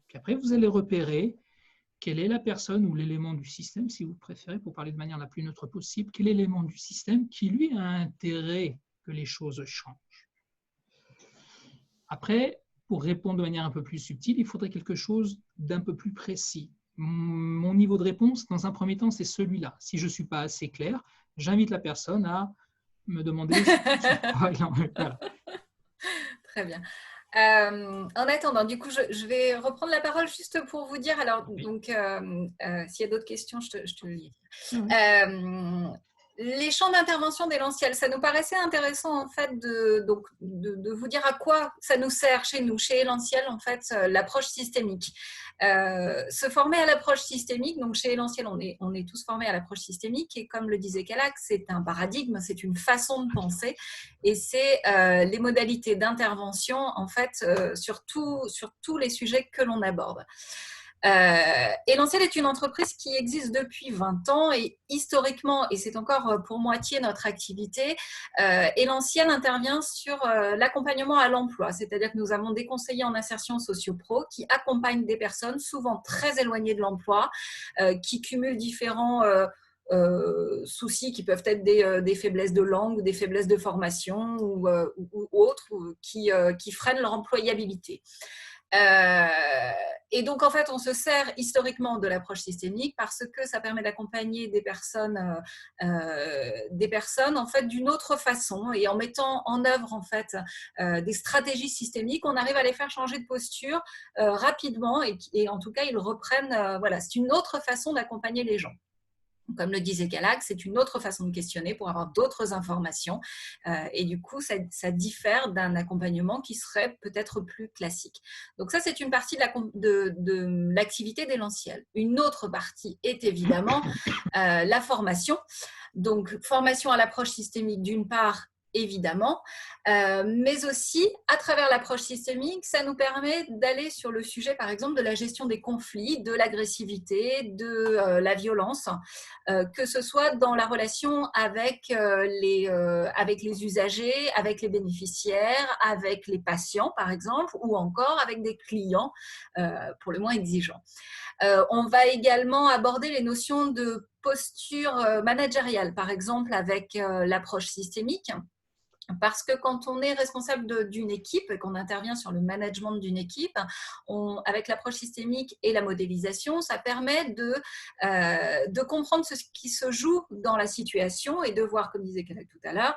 Puis après, vous allez repérer quelle est la personne ou l'élément du système, si vous préférez, pour parler de manière la plus neutre possible, quel élément du système qui, lui, a intérêt que les choses changent. Après, pour répondre de manière un peu plus subtile, il faudrait quelque chose d'un peu plus précis. Mon niveau de réponse, dans un premier temps, c'est celui-là. Si je ne suis pas assez clair, j'invite la personne à me demander sur quoi il en est. Voilà. Très bien. En attendant, du coup, je vais reprendre la parole juste pour vous dire. Alors, Oui. donc, s'il y a d'autres questions, je te le dis. Oui. Les champs d'intervention d'Elanciel, ça nous paraissait intéressant en fait de vous dire à quoi ça nous sert chez nous, chez Elanciel, en fait, l'approche systémique. Se former à l'approche systémique, donc chez Elanciel, on est tous formés à l'approche systémique et comme le disait Kalak, c'est un paradigme, c'est une façon de penser et c'est les modalités d'intervention en fait sur tous les sujets que l'on aborde. Elanciel est une entreprise qui existe depuis 20 ans et historiquement, et c'est encore pour moitié notre activité, Elanciel intervient sur l'accompagnement à l'emploi, c'est-à-dire que nous avons des conseillers en insertion socio-pro qui accompagnent des personnes souvent très éloignées de l'emploi, qui cumulent différents soucis qui peuvent être des faiblesses de langue, des faiblesses de formation ou autres qui freinent leur employabilité. Et donc, en fait, on se sert historiquement de l'approche systémique parce que ça permet d'accompagner des personnes en fait, d'une autre façon. Et en mettant en œuvre, en fait, des stratégies systémiques, on arrive à les faire changer de posture rapidement et en tout cas, ils reprennent… voilà, c'est une autre façon d'accompagner les gens. Comme le disait Kalak, c'est une autre façon de questionner pour avoir d'autres informations. Et du coup, ça diffère d'un accompagnement qui serait peut-être plus classique. Donc ça, c'est une partie de l'activité d'Elanciel. Une autre partie est évidemment la formation. Donc, formation à l'approche systémique d'une part, évidemment, mais aussi à travers l'approche systémique, ça nous permet d'aller sur le sujet, par exemple, de la gestion des conflits, de l'agressivité, de la violence, que ce soit dans la relation avec les usagers, avec les bénéficiaires, avec les patients, par exemple, ou encore avec des clients pour le moins exigeants. On va également aborder les notions de posture managériale, par exemple avec l'approche systémique. Parce que quand on est responsable d'une équipe et qu'on intervient sur le management d'une équipe, avec l'approche systémique et la modélisation, ça permet de comprendre ce qui se joue dans la situation et de voir, comme disait Kalak tout à l'heure,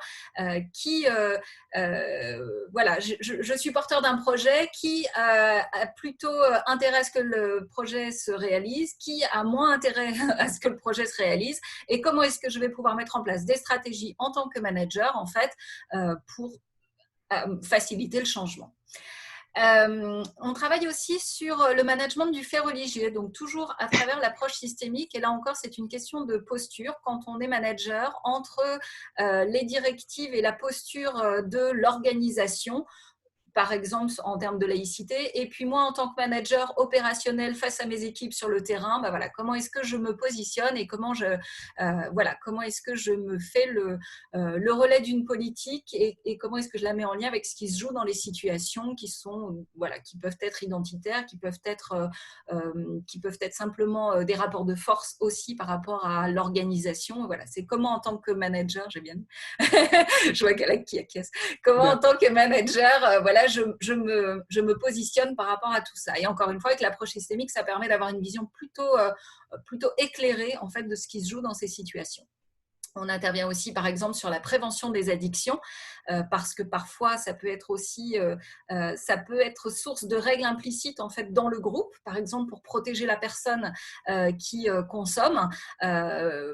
voilà, je suis porteur d'un projet qui a plutôt intérêt à ce que le projet se réalise, qui a moins intérêt à ce que le projet se réalise, et comment est-ce que je vais pouvoir mettre en place des stratégies en tant que manager, en fait, pour faciliter le changement. On travaille aussi sur le management du fait religieux, donc toujours à travers l'approche systémique. Et là encore, c'est une question de posture quand on est manager entre les directives et la posture de l'organisation, par exemple en termes de laïcité, et puis moi en tant que manager opérationnel face à mes équipes sur le terrain, voilà, comment est-ce que je me positionne et comment comment est-ce que je me fais le relais d'une politique et comment est-ce que je la mets en lien avec ce qui se joue dans les situations qui peuvent être identitaires, qui peuvent être simplement des rapports de force aussi par rapport à l'organisation. Voilà, c'est comment en tant que manager, j'ai bien dit, je vois Kalak qui acquiesce, comment en tant que manager, voilà, je me positionne par rapport à tout ça. Et encore une fois, avec l'approche systémique, ça permet d'avoir une vision plutôt éclairée en fait, de ce qui se joue dans ces situations. On intervient aussi, par exemple, sur la prévention des addictions, parce que parfois, ça peut être source de règles implicites en fait dans le groupe, par exemple pour protéger la personne qui consomme.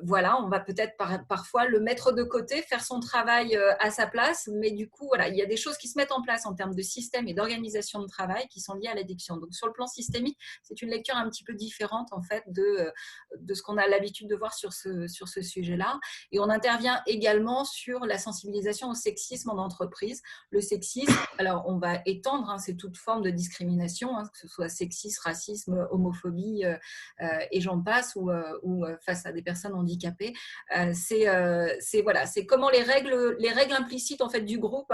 Voilà, on va peut-être parfois le mettre de côté, faire son travail à sa place, mais du coup, voilà, il y a des choses qui se mettent en place en termes de système et d'organisation de travail qui sont liées à l'addiction. Donc, sur le plan systémique, c'est une lecture un petit peu différente en fait de ce qu'on a l'habitude de voir sur ce sujet-là. Et on intervient également sur la sensibilisation au sexisme en entreprise. Le sexisme, alors on va étendre, c'est toute forme de discrimination, que ce soit sexisme, racisme, homophobie et j'en passe, ou face à des personnes handicapées. C'est comment les règles implicites en fait, du groupe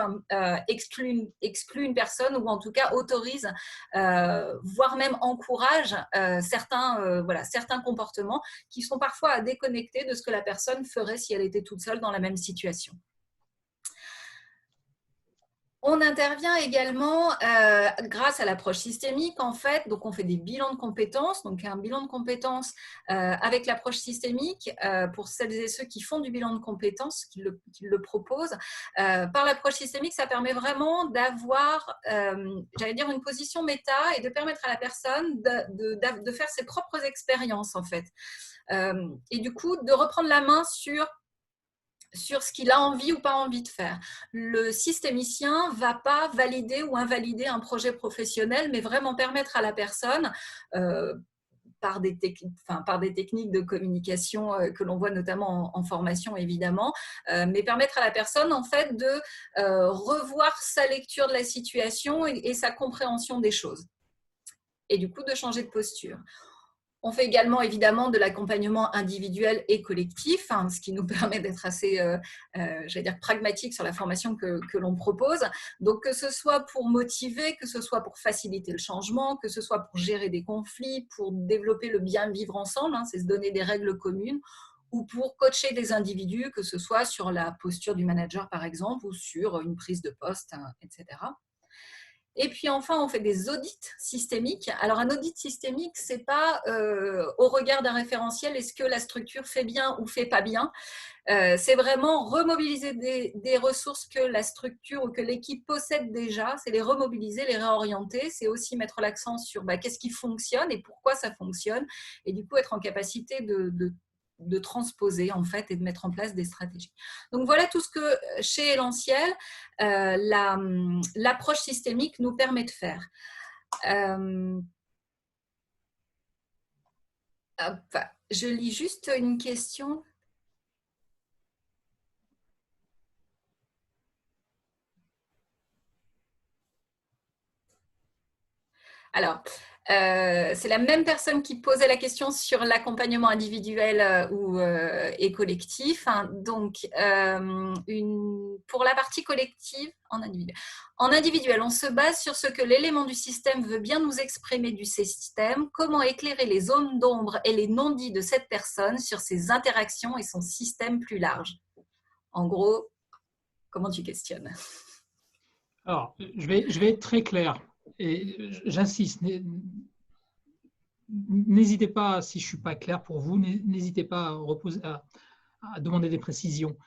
excluent une personne ou en tout cas autorisent, voire même encouragent certains comportements qui sont parfois à déconnecter de ce que la personne ferait si elle était toute seule dans la même situation. On intervient également grâce à l'approche systémique, en fait. Donc, on fait des bilans de compétences. Donc, un bilan de compétences avec l'approche systémique, pour celles et ceux qui font du bilan de compétences, qui le proposent. Par l'approche systémique, ça permet vraiment d'avoir, j'allais dire, une position méta et de permettre à la personne de faire ses propres expériences, en fait. Et du coup, de reprendre la main sur ce qu'il a envie ou pas envie de faire. Le systémicien ne va pas valider ou invalider un projet professionnel, mais vraiment permettre à la personne, par des techniques de communication que l'on voit notamment en formation évidemment, mais permettre à la personne en fait de revoir sa lecture de la situation et sa compréhension des choses. Et du coup de changer de posture. On fait également évidemment de l'accompagnement individuel et collectif, ce qui nous permet d'être assez, j'allais dire, pragmatique sur la formation que l'on propose. Donc que ce soit pour motiver, que ce soit pour faciliter le changement, que ce soit pour gérer des conflits, pour développer le bien vivre ensemble, c'est se donner des règles communes, ou pour coacher des individus, que ce soit sur la posture du manager par exemple, ou sur une prise de poste, etc. Et puis enfin, on fait des audits systémiques. Alors un audit systémique, ce n'est pas au regard d'un référentiel, est-ce que la structure fait bien ou fait pas bien. C'est vraiment remobiliser des ressources que la structure ou que l'équipe possède déjà, c'est les remobiliser, les réorienter, c'est aussi mettre l'accent sur qu'est-ce qui fonctionne et pourquoi ça fonctionne, et du coup être en capacité de transposer en fait et de mettre en place des stratégies. Donc voilà tout ce que chez Elentiel, l'approche systémique nous permet de faire. Je lis juste une question. Alors, c'est la même personne qui posait la question sur l'accompagnement individuel et collectif. Donc, pour la partie collective, en individuel, on se base sur ce que l'élément du système veut bien nous exprimer du système, comment éclairer les zones d'ombre et les non-dits de cette personne sur ses interactions et son système plus large. En gros, comment tu questionnes? Alors, je vais être très clair et j'insiste. N'hésitez pas, si je ne suis pas clair pour vous, n'hésitez pas à demander des précisions.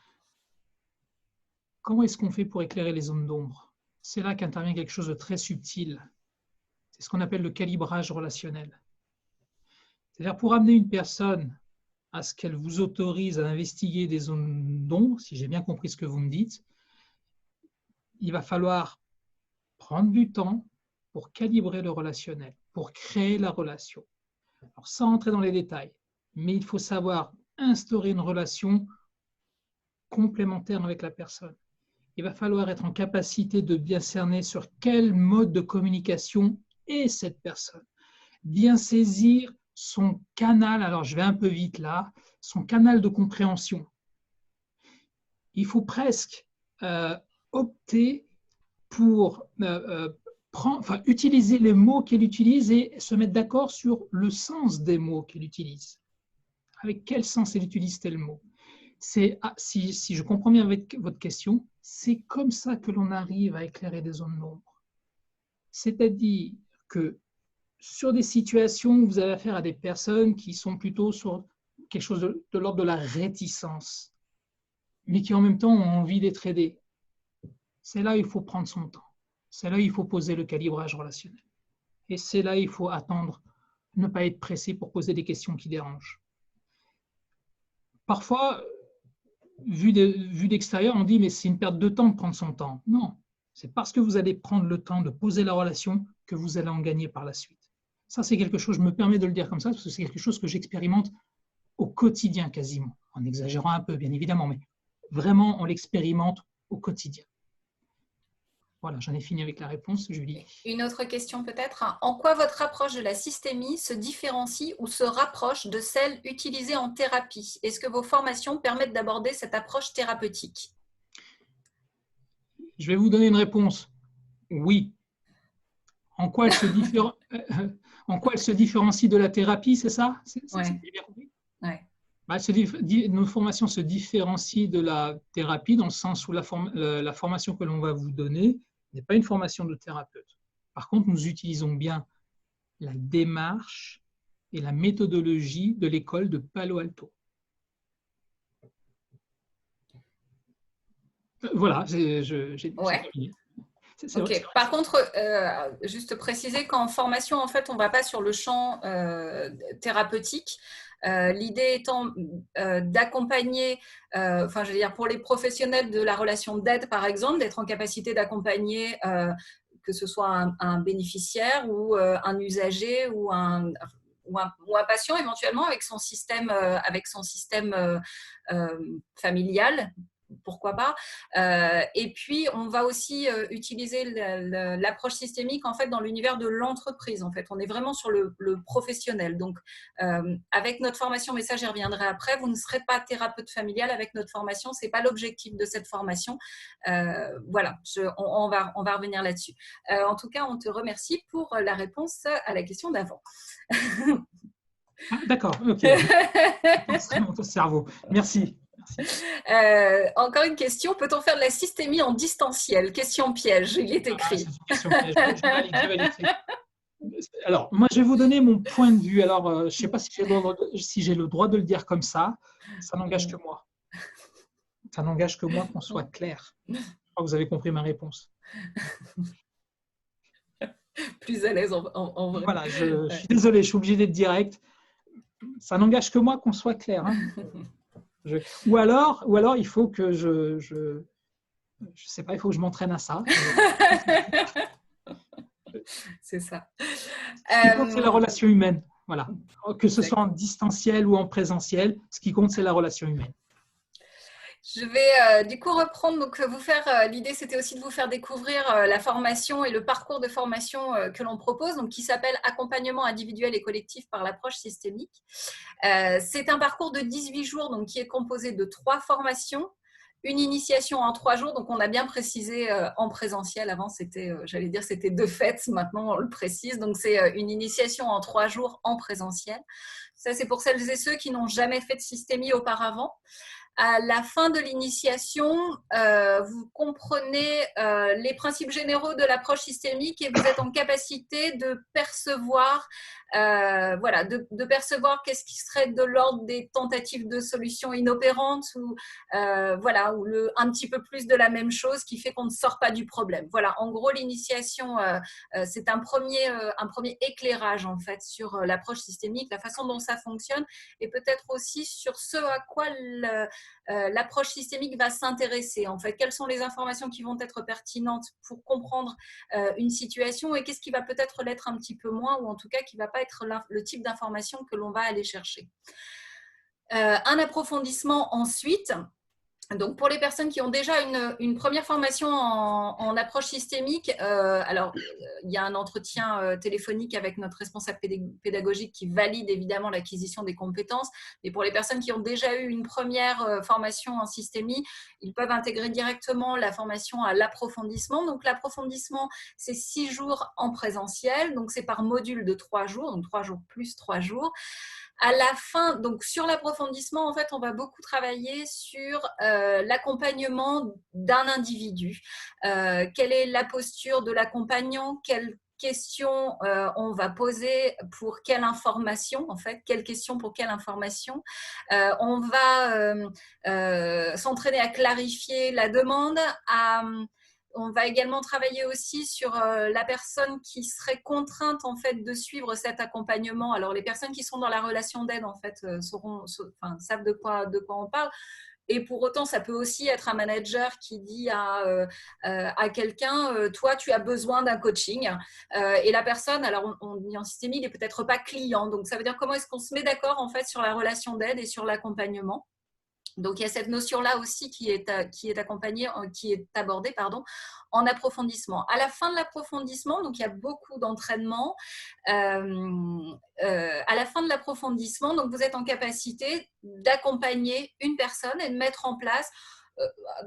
Comment est-ce qu'on fait pour éclairer les zones d'ombre? C'est là qu'intervient quelque chose de très subtil. C'est ce qu'on appelle le calibrage relationnel. C'est-à-dire pour amener une personne à ce qu'elle vous autorise à investiguer des zones d'ombre, si j'ai bien compris ce que vous me dites, il va falloir prendre du temps pour calibrer le relationnel, pour créer la relation. Alors, sans entrer dans les détails, mais il faut savoir instaurer une relation complémentaire avec la personne. Il va falloir être en capacité de bien cerner sur quel mode de communication est cette personne. Bien saisir son canal, alors je vais un peu vite là, son canal de compréhension. Il faut presque opter pour utiliser les mots qu'elle utilise et se mettre d'accord sur le sens des mots qu'elle utilise. Avec quel sens elle utilise tel mot. Si je comprends bien avec votre question, c'est comme ça que l'on arrive à éclairer des zones d'ombre. C'est-à-dire que sur des situations où vous avez affaire à des personnes qui sont plutôt sur quelque chose de l'ordre de la réticence, mais qui en même temps ont envie d'être aidées, c'est là où il faut prendre son temps. C'est là où il faut poser le calibrage relationnel. Et c'est là où il faut attendre, ne pas être pressé pour poser des questions qui dérangent. Parfois, vu d'extérieur, on dit mais c'est une perte de temps de prendre son temps. Non, c'est parce que vous allez prendre le temps de poser la relation que vous allez en gagner par la suite. Ça, c'est quelque chose, je me permets de le dire comme ça, parce que c'est quelque chose que j'expérimente au quotidien quasiment, en exagérant un peu bien évidemment, mais vraiment on l'expérimente au quotidien. Voilà, j'en ai fini avec la réponse, Julie. Une autre question peut-être. En quoi votre approche de la systémie se différencie ou se rapproche de celle utilisée en thérapie? Est-ce que vos formations permettent d'aborder cette approche thérapeutique? Je vais vous donner une réponse. Oui. En quoi elle se différencie de la thérapie, c'est ça? Ouais. Ouais. Nos formations se différencient de la thérapie dans le sens où la formation que l'on va vous donner n'est pas une formation de thérapeute. Par contre, nous utilisons bien la démarche et la méthodologie de l'école de Palo Alto. Voilà, j'ai terminé. Ok. Par contre, juste préciser qu'en formation, en fait, on ne va pas sur le champ thérapeutique. L'idée étant d'accompagner, je veux dire, pour les professionnels de la relation d'aide, par exemple, d'être en capacité d'accompagner, que ce soit un bénéficiaire ou un usager ou un patient éventuellement avec son système familial. Pourquoi pas. Et puis, on va aussi utiliser l'approche systémique en fait, dans l'univers de l'entreprise. En fait. On est vraiment sur le professionnel. Donc, avec notre formation, mais ça, j'y reviendrai après, vous ne serez pas thérapeute familial avec notre formation. Ce n'est pas l'objectif de cette formation. Voilà, on va revenir là-dessus. En tout cas, on te remercie pour la réponse à la question d'avant. D'accord, ok. Mon cerveau. Merci. Encore une question, peut-on faire de la systémie en distanciel? Question piège, il est écrit. Question piège. Je vais l'écrire. Alors, moi, je vais vous donner mon point de vue. Alors, je ne sais pas si j'ai le droit de le dire comme ça. Ça n'engage que moi. Ça n'engage que moi qu'on soit clair. Je crois que vous avez compris ma réponse. Plus à l'aise en vrai. Voilà, je suis désolé, je suis obligé d'être direct. Ça n'engage que moi qu'on soit clair. Hein. Ou alors, il faut que je sais pas, il faut que je m'entraîne à ça. C'est ça. Ce qui compte, c'est la relation humaine. Voilà. Que ce soit en distanciel ou en présentiel, ce qui compte, c'est la relation humaine. Je vais du coup reprendre, donc vous faire, l'idée c'était aussi de vous faire découvrir la formation et le parcours de formation que l'on propose, donc qui s'appelle Accompagnement individuel et collectif par l'approche systémique. C'est un parcours de 18 jours, donc qui est composé de 3 formations, une initiation en 3 jours, donc on a bien précisé en présentiel, avant c'était, j'allais dire c'était de fait, maintenant on le précise, donc c'est une initiation en 3 jours en présentiel. Ça c'est pour celles et ceux qui n'ont jamais fait de systémie auparavant. À la fin de l'initiation, vous comprenez les principes généraux de l'approche systémique et vous êtes en capacité de percevoir, de percevoir qu'est-ce qui serait de l'ordre des tentatives de solutions inopérantes ou un petit peu plus de la même chose qui fait qu'on ne sort pas du problème. Voilà, en gros, l'initiation, c'est un premier éclairage en fait sur l'approche systémique, la façon dont ça fonctionne et peut-être aussi sur ce à quoi l'approche systémique va s'intéresser. En fait, quelles sont les informations qui vont être pertinentes pour comprendre une situation et qu'est-ce qui va peut-être l'être un petit peu moins ou en tout cas qui ne va pas être le type d'information que l'on va aller chercher. Un approfondissement ensuite. Donc, pour les personnes qui ont déjà une première formation en approche systémique, il y a un entretien téléphonique avec notre responsable pédagogique qui valide évidemment l'acquisition des compétences. Mais pour les personnes qui ont déjà eu une première formation en systémie, ils peuvent intégrer directement la formation à l'approfondissement. Donc, l'approfondissement, c'est 6 jours en présentiel. Donc, c'est par module de 3 jours, donc 3 jours plus 3 jours. À la fin, donc sur l'approfondissement, en fait, on va beaucoup travailler sur l'accompagnement d'un individu. Quelle est la posture de l'accompagnant? Quelles questions on va poser pour quelle information, en fait, quelles questions pour quelle information. On va s'entraîner à clarifier la demande, on va également travailler aussi sur la personne qui serait contrainte en fait de suivre cet accompagnement. Alors les personnes qui sont dans la relation d'aide en fait savent de quoi on parle. Et pour autant, ça peut aussi être un manager qui dit à quelqu'un, toi, tu as besoin d'un coaching. Et la personne, alors on dit en systémie, il n'est peut-être pas client. Donc ça veut dire comment est-ce qu'on se met d'accord en fait sur la relation d'aide et sur l'accompagnement. Donc, il y a cette notion-là aussi qui est abordée en approfondissement. À la fin de l'approfondissement, donc il y a beaucoup d'entraînement. À la fin de l'approfondissement, donc vous êtes en capacité d'accompagner une personne et de mettre en place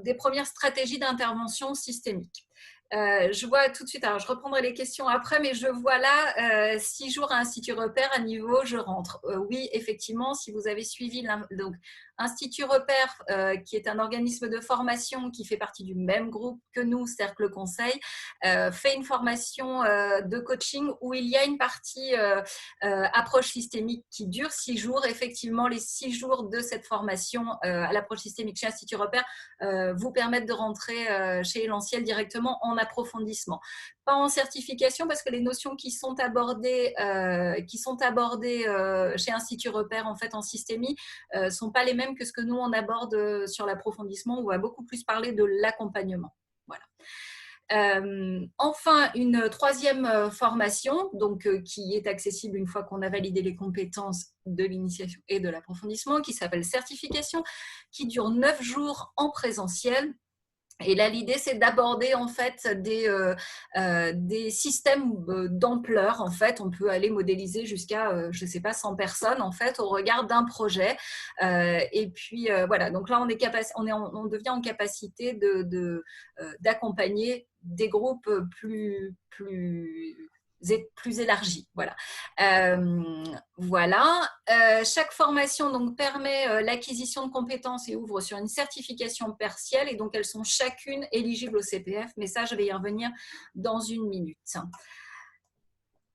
des premières stratégies d'intervention systémique. Je vois tout de suite, alors je reprendrai les questions après, mais je vois là 6 jours à Institut Repère à niveau je rentre. Oui, effectivement, si vous avez suivi donc Institut Repère, qui est un organisme de formation qui fait partie du même groupe que nous, Cercle Conseil, fait une formation de coaching où il y a une partie approche systémique qui dure 6 jours. Effectivement, les 6 jours de cette formation à l'approche systémique chez Institut Repère vous permettent de rentrer chez Elanciel directement en approfondissement. Pas en certification parce que les notions qui sont abordées chez Institut Repère en fait en systémie sont pas les mêmes que ce que nous on aborde sur l'approfondissement où on va beaucoup plus parler de l'accompagnement. Voilà. Enfin, une troisième formation qui est accessible une fois qu'on a validé les compétences de l'initiation et de l'approfondissement, qui s'appelle certification, qui dure 9 jours en présentiel. Et là, l'idée, c'est d'aborder en fait des systèmes d'ampleur. En fait, on peut aller modéliser jusqu'à, je ne sais pas, 100 personnes en fait au regard d'un projet. Et puis voilà. Donc là, on devient en capacité d'accompagner des groupes plus élargis. Voilà. Chaque formation donc, permet l'acquisition de compétences et ouvre sur une certification partielle et donc elles sont chacune éligibles au CPF, mais ça je vais y revenir dans une minute.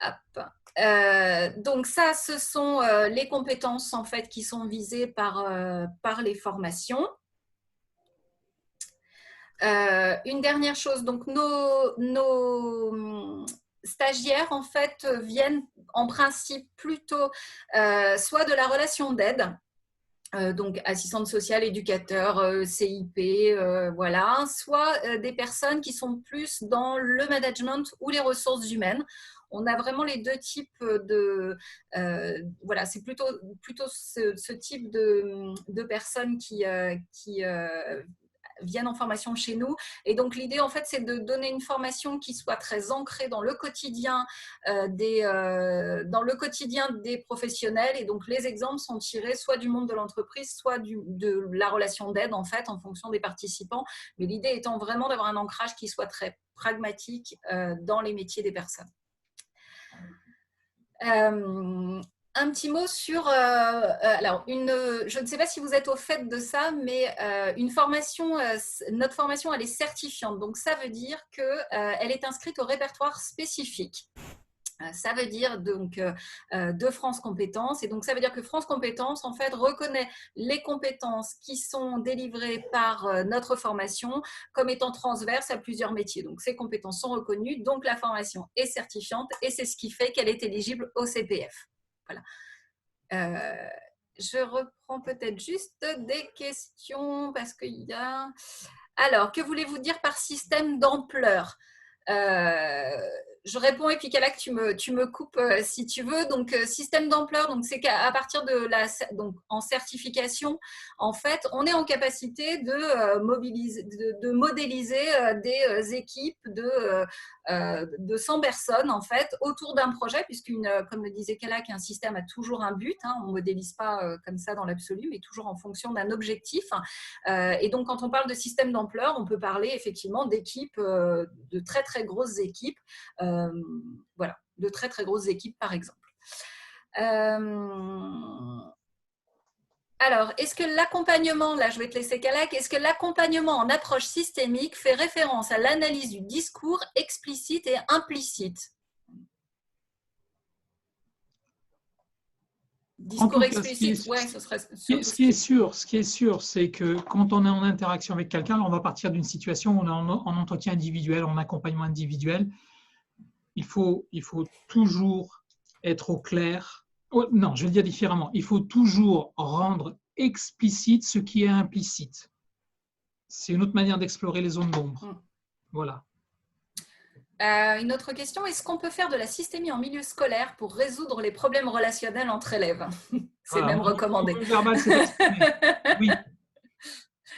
Hop. Donc ça, ce sont les compétences en fait qui sont visées par les formations. Une dernière chose, donc nos stagiaires en fait viennent en principe plutôt soit de la relation d'aide, donc assistante sociale, éducateur, CIP, voilà, soit des personnes qui sont plus dans le management ou les ressources humaines. On a vraiment les deux types voilà, c'est plutôt ce type de personnes qui viennent en formation chez nous. Et donc, l'idée, en fait, c'est de donner une formation qui soit très ancrée dans le quotidien des professionnels. Et donc, les exemples sont tirés soit du monde de l'entreprise, soit de la relation d'aide, en fait, en fonction des participants. Mais l'idée étant vraiment d'avoir un ancrage qui soit très pragmatique dans les métiers des personnes. Un petit mot sur, alors je ne sais pas si vous êtes au fait de ça, mais notre formation, elle est certifiante. Donc, ça veut dire qu'elle est inscrite au répertoire spécifique. Ça veut dire donc de France Compétences. Et donc, ça veut dire que France Compétences, en fait, reconnaît les compétences qui sont délivrées par notre formation comme étant transverses à plusieurs métiers. Donc, ces compétences sont reconnues. Donc, la formation est certifiante et c'est ce qui fait qu'elle est éligible au CPF. Voilà. Je reprends peut-être juste des questions parce qu'il y a… Alors, que voulez-vous dire par système d'ampleur ? Je réponds et puis Kalak, tu me coupes si tu veux. Donc, système d'ampleur, donc c'est qu'à partir donc en certification, en fait, on est en capacité de modéliser des équipes de 100 personnes en fait autour d'un projet, comme le disait Kalak, un système a toujours un but. On ne modélise pas comme ça dans l'absolu, mais toujours en fonction d'un objectif. Et donc, quand on parle de système d'ampleur, on peut parler effectivement d'équipes, de très très grosses équipes. Voilà, de très très grosses équipes par exemple. Alors, est-ce que l'accompagnement, là je vais te laisser Kalak, est-ce que l'accompagnement en approche systémique fait référence à l'analyse du discours explicite et implicite ? Discours explicite, ouais, ce serait… Ce qui est sûr, c'est que quand on est en interaction avec quelqu'un, on va partir d'une situation où on est en entretien individuel, en accompagnement individuel. Il faut toujours être au clair. Non, je vais le dire différemment. Il faut toujours rendre explicite ce qui est implicite. C'est une autre manière d'explorer les zones d'ombre. Voilà. Une autre question, est-ce qu'on peut faire de la systémie en milieu scolaire pour résoudre les problèmes relationnels entre élèves ? C'est même recommandé. Verbal, oui.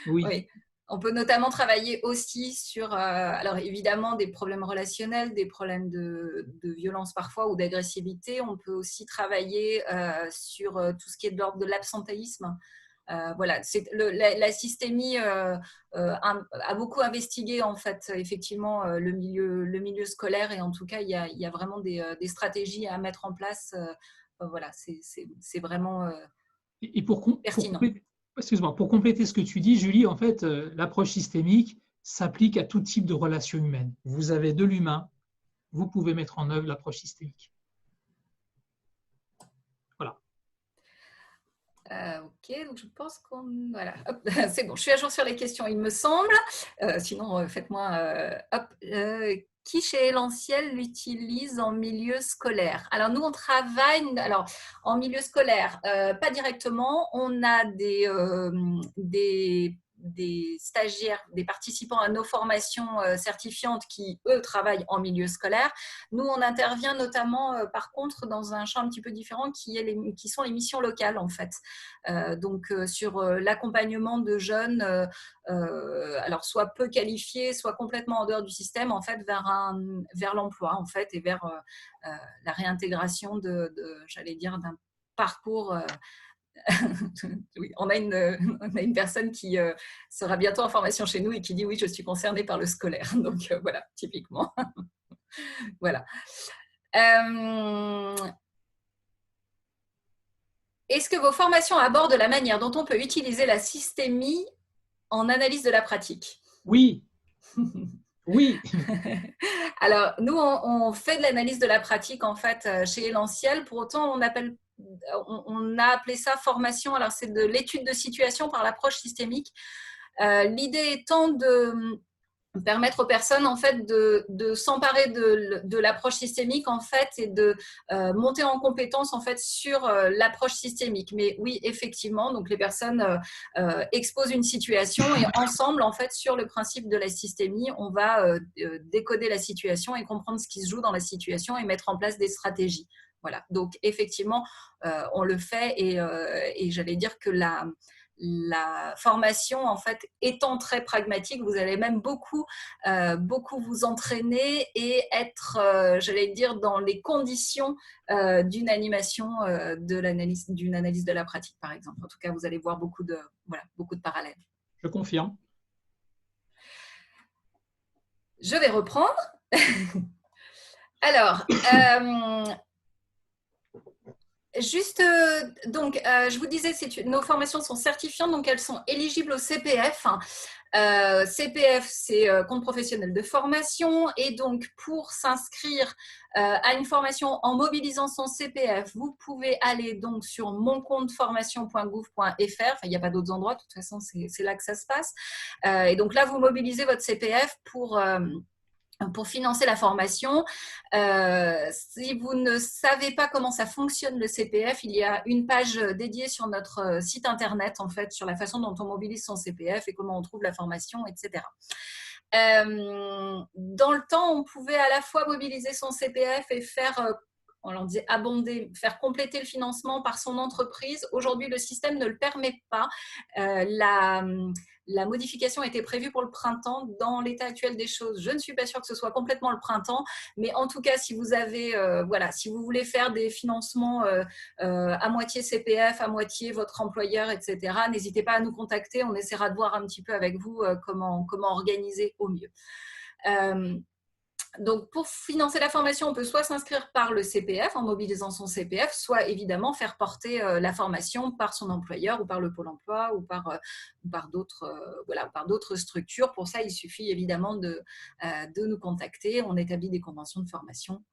Oui. On peut notamment travailler aussi sur, alors évidemment, des problèmes relationnels, des problèmes de violence parfois ou d'agressivité. On peut aussi travailler sur tout ce qui est de l'ordre de l'absentéisme. Voilà, la systémie a beaucoup investigué en fait effectivement le milieu scolaire et en tout cas il y a vraiment des stratégies à mettre en place. Voilà, c'est vraiment pertinent. Excuse-moi, pour compléter ce que tu dis, Julie, en fait, l'approche systémique s'applique à tout type de relations humaines. Vous avez de l'humain, vous pouvez mettre en œuvre l'approche systémique. Voilà. Ok, donc je pense qu'on… Voilà, c'est bon, je suis à jour sur les questions, il me semble. Sinon, faites-moi… qui chez Elentiel l'utilise en milieu scolaire? Alors, nous, on travaille en milieu scolaire, pas directement. On a des stagiaires, des participants à nos formations certifiantes qui, eux, travaillent en milieu scolaire. Nous, on intervient notamment, par contre, dans un champ un petit peu différent qui sont les missions locales, en fait. Donc, sur l'accompagnement de jeunes, alors soit peu qualifiés, soit complètement en dehors du système, en fait, vers l'emploi, en fait, et vers la réintégration j'allais dire, d'un parcours. Oui, on a une personne qui sera bientôt en formation chez nous et qui dit oui, je suis concernée par le scolaire. Donc voilà, typiquement. Voilà. Est-ce que vos formations abordent la manière dont on peut utiliser la systémie en analyse de la pratique? Oui. Oui. Alors, nous, on fait de l'analyse de la pratique, en fait, chez Elentiel. Pour autant, on a appelé ça formation. Alors, c'est de l'étude de situation par l'approche systémique. L'idée étant de permettre aux personnes en fait de s'emparer de l'approche systémique en fait et de monter en compétence en fait sur l'approche systémique. Mais oui, effectivement, donc les personnes exposent une situation et ensemble en fait sur le principe de la systémie, on va décoder la situation et comprendre ce qui se joue dans la situation et mettre en place des stratégies. Voilà. Donc effectivement, on le fait et j'allais dire que la formation, en fait, étant très pragmatique, vous allez même beaucoup vous entraîner et être, j'allais dire, dans les conditions d'une animation, d'une analyse de la pratique, par exemple. En tout cas, vous allez voir beaucoup de parallèles. Je confirme. Je vais reprendre. Alors, juste, donc, je vous disais, nos formations sont certifiantes, donc elles sont éligibles au CPF. CPF, c'est compte professionnel de formation. Et donc, pour s'inscrire à une formation en mobilisant son CPF, vous pouvez aller donc sur moncompteformation.gouv.fr. Enfin, il n'y a pas d'autres endroits, de toute façon, c'est là que ça se passe. Et donc là, vous mobilisez votre CPF pour financer la formation. Si vous ne savez pas comment ça fonctionne le CPF, il y a une page dédiée sur notre site internet en fait sur la façon dont on mobilise son CPF et comment on trouve la formation, etc. Dans le temps, on pouvait à la fois mobiliser son CPF et faire on disait abonder, faire compléter le financement par son entreprise. Aujourd'hui, le système ne le permet pas. La modification était prévue pour le printemps. Dans l'état actuel des choses, je ne suis pas sûre que ce soit complètement le printemps, mais en tout cas, si vous avez, si vous voulez faire des financements à moitié CPF, à moitié votre employeur, etc., n'hésitez pas à nous contacter. On essaiera de voir un petit peu avec vous comment organiser au mieux. Donc, pour financer la formation, on peut soit s'inscrire par le CPF en mobilisant son CPF, soit évidemment faire porter la formation par son employeur ou par le Pôle emploi ou par d'autres structures. Pour ça, il suffit évidemment de nous contacter. On établit des conventions de formation.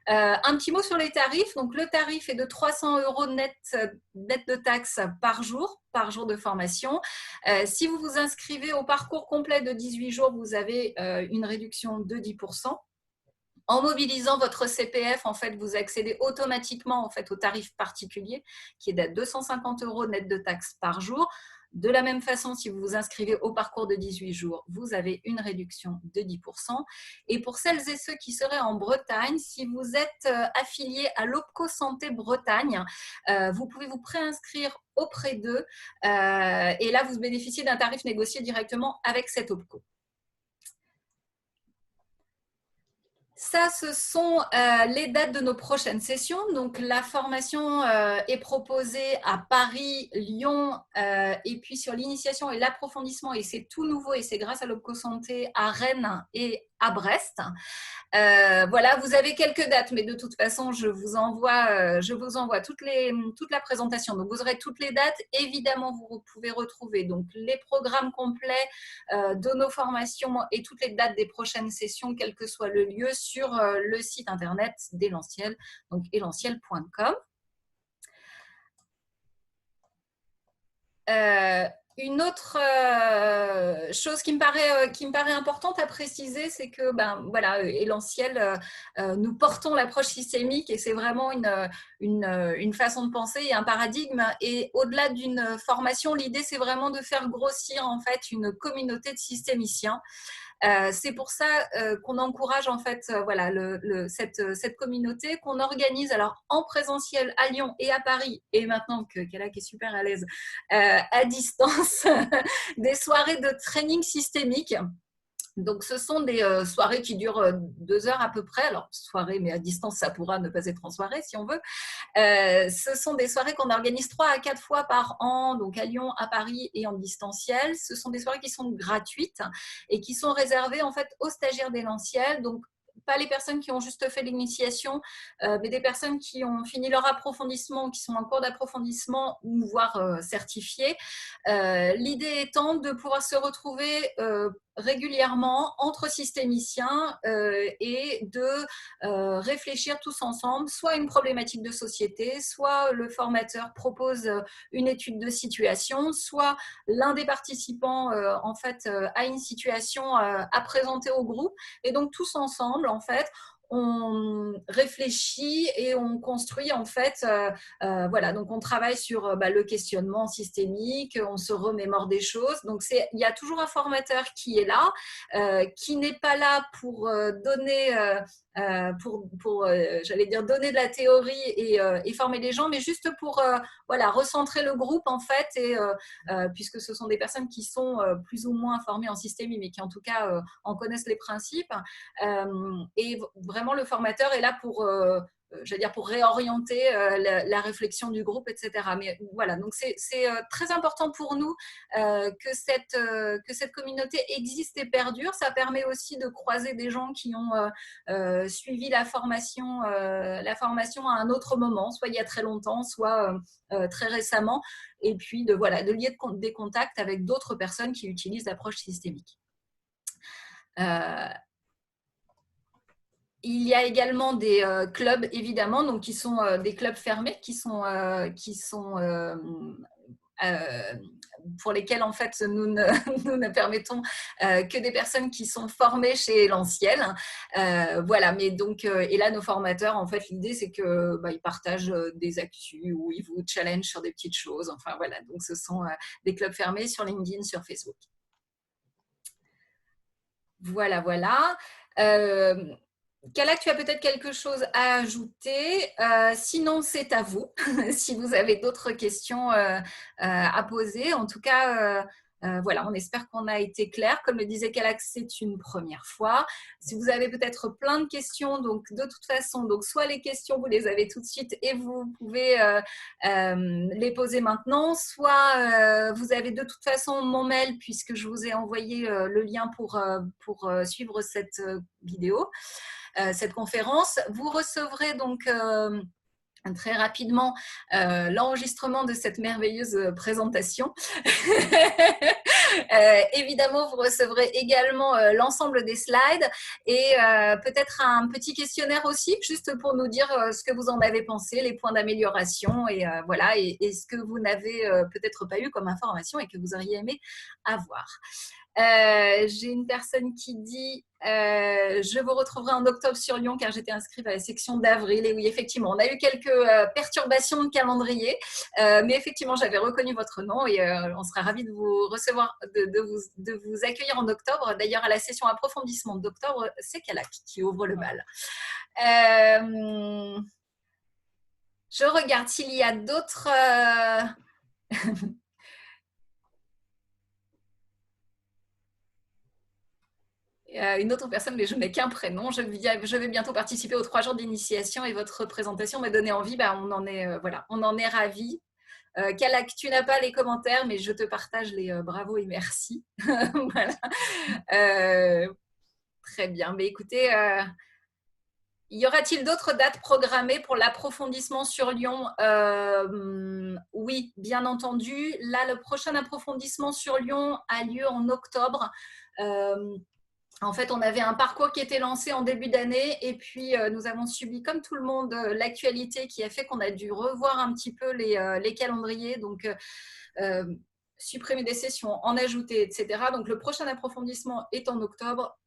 Un petit mot sur les tarifs. Donc, le tarif est de 300 € net de taxes par jour de formation. Si vous vous inscrivez au parcours complet de 18 jours, vous avez une réduction de 10%. En mobilisant votre CPF, en fait, vous accédez automatiquement en fait, au tarif particulier qui est de 250 € net de taxes par jour. De la même façon, si vous vous inscrivez au parcours de 18 jours, vous avez une réduction de 10%. Et pour celles et ceux qui seraient en Bretagne, si vous êtes affilié à l'OPCO Santé Bretagne, vous pouvez vous préinscrire auprès d'eux et là, vous bénéficiez d'un tarif négocié directement avec cette OPCO. Ça, ce sont les dates de nos prochaines sessions. Donc, la formation est proposée à Paris, Lyon, et puis sur l'initiation et l'approfondissement, et c'est tout nouveau, et c'est grâce à l'OpcoSanté à Rennes et à Brest. Voilà, vous avez quelques dates, mais de toute façon, je vous envoie toute la présentation. Donc, vous aurez toutes les dates. Évidemment, vous pouvez retrouver donc les programmes complets de nos formations et toutes les dates des prochaines sessions, quel que soit le lieu, sur le site internet d'Elanciel, donc elanciel.com. Une autre chose qui me paraît importante à préciser, c'est que voilà, Elanciel, nous portons l'approche systémique, et c'est vraiment une façon de penser et un paradigme. Et au-delà d'une formation, l'idée, c'est vraiment de faire grossir en fait une communauté de systémiciens. C'est pour ça qu'on encourage en fait voilà, cette communauté qu'on organise alors en présentiel à Lyon et à Paris, et maintenant que Kalak est super à l'aise, à distance, des soirées de training systémique. Donc, ce sont des soirées qui durent 2 heures à peu près. Alors, soirée, mais à distance, ça pourra ne pas être en soirée si on veut. Ce sont des soirées qu'on organise 3 à 4 fois par an, donc à Lyon, à Paris et en distanciel. Ce sont des soirées qui sont gratuites et qui sont réservées en fait aux stagiaires d'Elanciel. Donc, pas les personnes qui ont juste fait l'initiation, mais des personnes qui ont fini leur approfondissement, qui sont en cours d'approfondissement ou voire certifiées. L'idée étant de pouvoir se retrouver régulièrement entre systémiciens et de réfléchir tous ensemble, soit une problématique de société, soit le formateur propose une étude de situation, soit l'un des participants en fait a une situation à présenter au groupe, et donc tous ensemble en fait on réfléchit et on construit en fait voilà, donc on travaille sur le questionnement systémique, on se remémore des choses. Donc il y a toujours un formateur qui est là, qui n'est pas là pour donner j'allais dire donner de la théorie et former les gens, mais juste pour voilà, recentrer le groupe en fait, et puisque ce sont des personnes qui sont plus ou moins formées en systémie, mais qui en tout cas en connaissent les principes. Et vraiment, le formateur est là pour j'allais dire pour réorienter la réflexion du groupe, etc. Mais voilà, donc c'est très important pour nous que cette communauté existe et perdure. Ça permet aussi de croiser des gens qui ont suivi la formation à un autre moment, soit il y a très longtemps, soit très récemment, et puis de lier des contacts avec d'autres personnes qui utilisent l'approche systémique. Il y a également des clubs, évidemment, donc qui sont des clubs fermés, pour lesquels en fait nous ne permettons que des personnes qui sont formées chez Elanciel. Voilà, mais donc et là nos formateurs, en fait, l'idée c'est que ils partagent des actus ou ils vous challengent sur des petites choses. Enfin voilà, donc ce sont des clubs fermés sur LinkedIn, sur Facebook. Voilà. Kalak, tu as peut-être quelque chose à ajouter. Sinon, c'est à vous, si vous avez d'autres questions à poser. En tout cas, voilà, on espère qu'on a été clair. Comme le disait Kalak, c'est une première fois. Si vous avez peut-être plein de questions, donc de toute façon, donc soit les questions, vous les avez tout de suite et vous pouvez les poser maintenant, soit vous avez de toute façon mon mail, puisque je vous ai envoyé le lien pour suivre cette vidéo. Cette conférence. Vous recevrez donc très rapidement l'enregistrement de cette merveilleuse présentation. Évidemment, vous recevrez également l'ensemble des slides et peut-être un petit questionnaire aussi, juste pour nous dire ce que vous en avez pensé, les points d'amélioration, et voilà, et ce que vous n'avez peut-être pas eu comme information et que vous auriez aimé avoir. J'ai une personne qui dit je vous retrouverai en octobre sur Lyon car j'étais inscrite à la section d'avril. Et oui, effectivement, on a eu quelques perturbations de calendrier, mais effectivement, j'avais reconnu votre nom et on sera ravis de vous recevoir, de vous accueillir en octobre. D'ailleurs, à la session approfondissement d'octobre, c'est Kalak qui ouvre le bal. Je regarde s'il y a d'autres... Une autre personne, mais je n'ai qu'un prénom. Je vais bientôt participer aux 3 jours d'initiation et votre présentation m'a donné envie. On en est, voilà, on en est ravis. Kalak, tu n'as pas les commentaires, mais je te partage les bravo et merci. Voilà. Très bien. Mais écoutez, y aura-t-il d'autres dates programmées pour l'approfondissement sur Lyon? Oui, bien entendu. Là, le prochain approfondissement sur Lyon a lieu en octobre. En fait, on avait un parcours qui était lancé en début d'année et puis nous avons subi, comme tout le monde, l'actualité qui a fait qu'on a dû revoir un petit peu les calendriers, donc supprimer des sessions, en ajouter, etc. Donc, le prochain approfondissement est en octobre.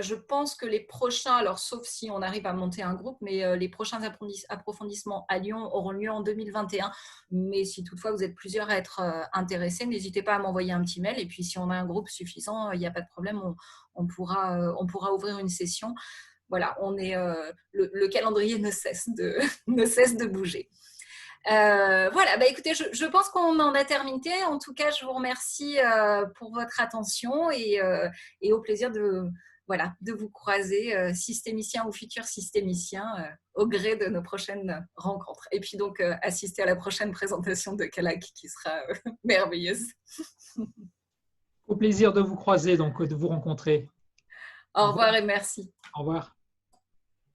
Je pense que les prochains, alors sauf si on arrive à monter un groupe, mais les prochains approfondissements à Lyon auront lieu en 2021. Mais si toutefois vous êtes plusieurs à être intéressés, n'hésitez pas à m'envoyer un petit mail. Et puis si on a un groupe suffisant, il n'y a pas de problème, on pourra ouvrir une session. Voilà, le calendrier ne cesse de bouger. Voilà, écoutez, je pense qu'on en a terminé. En tout cas, je vous remercie pour votre attention et au plaisir de vous croiser, systémicien ou futur systémicien, au gré de nos prochaines rencontres. Et puis donc, assister à la prochaine présentation de Kalak qui sera merveilleuse. Au plaisir de vous croiser, donc de vous rencontrer. Au revoir et merci. Au revoir.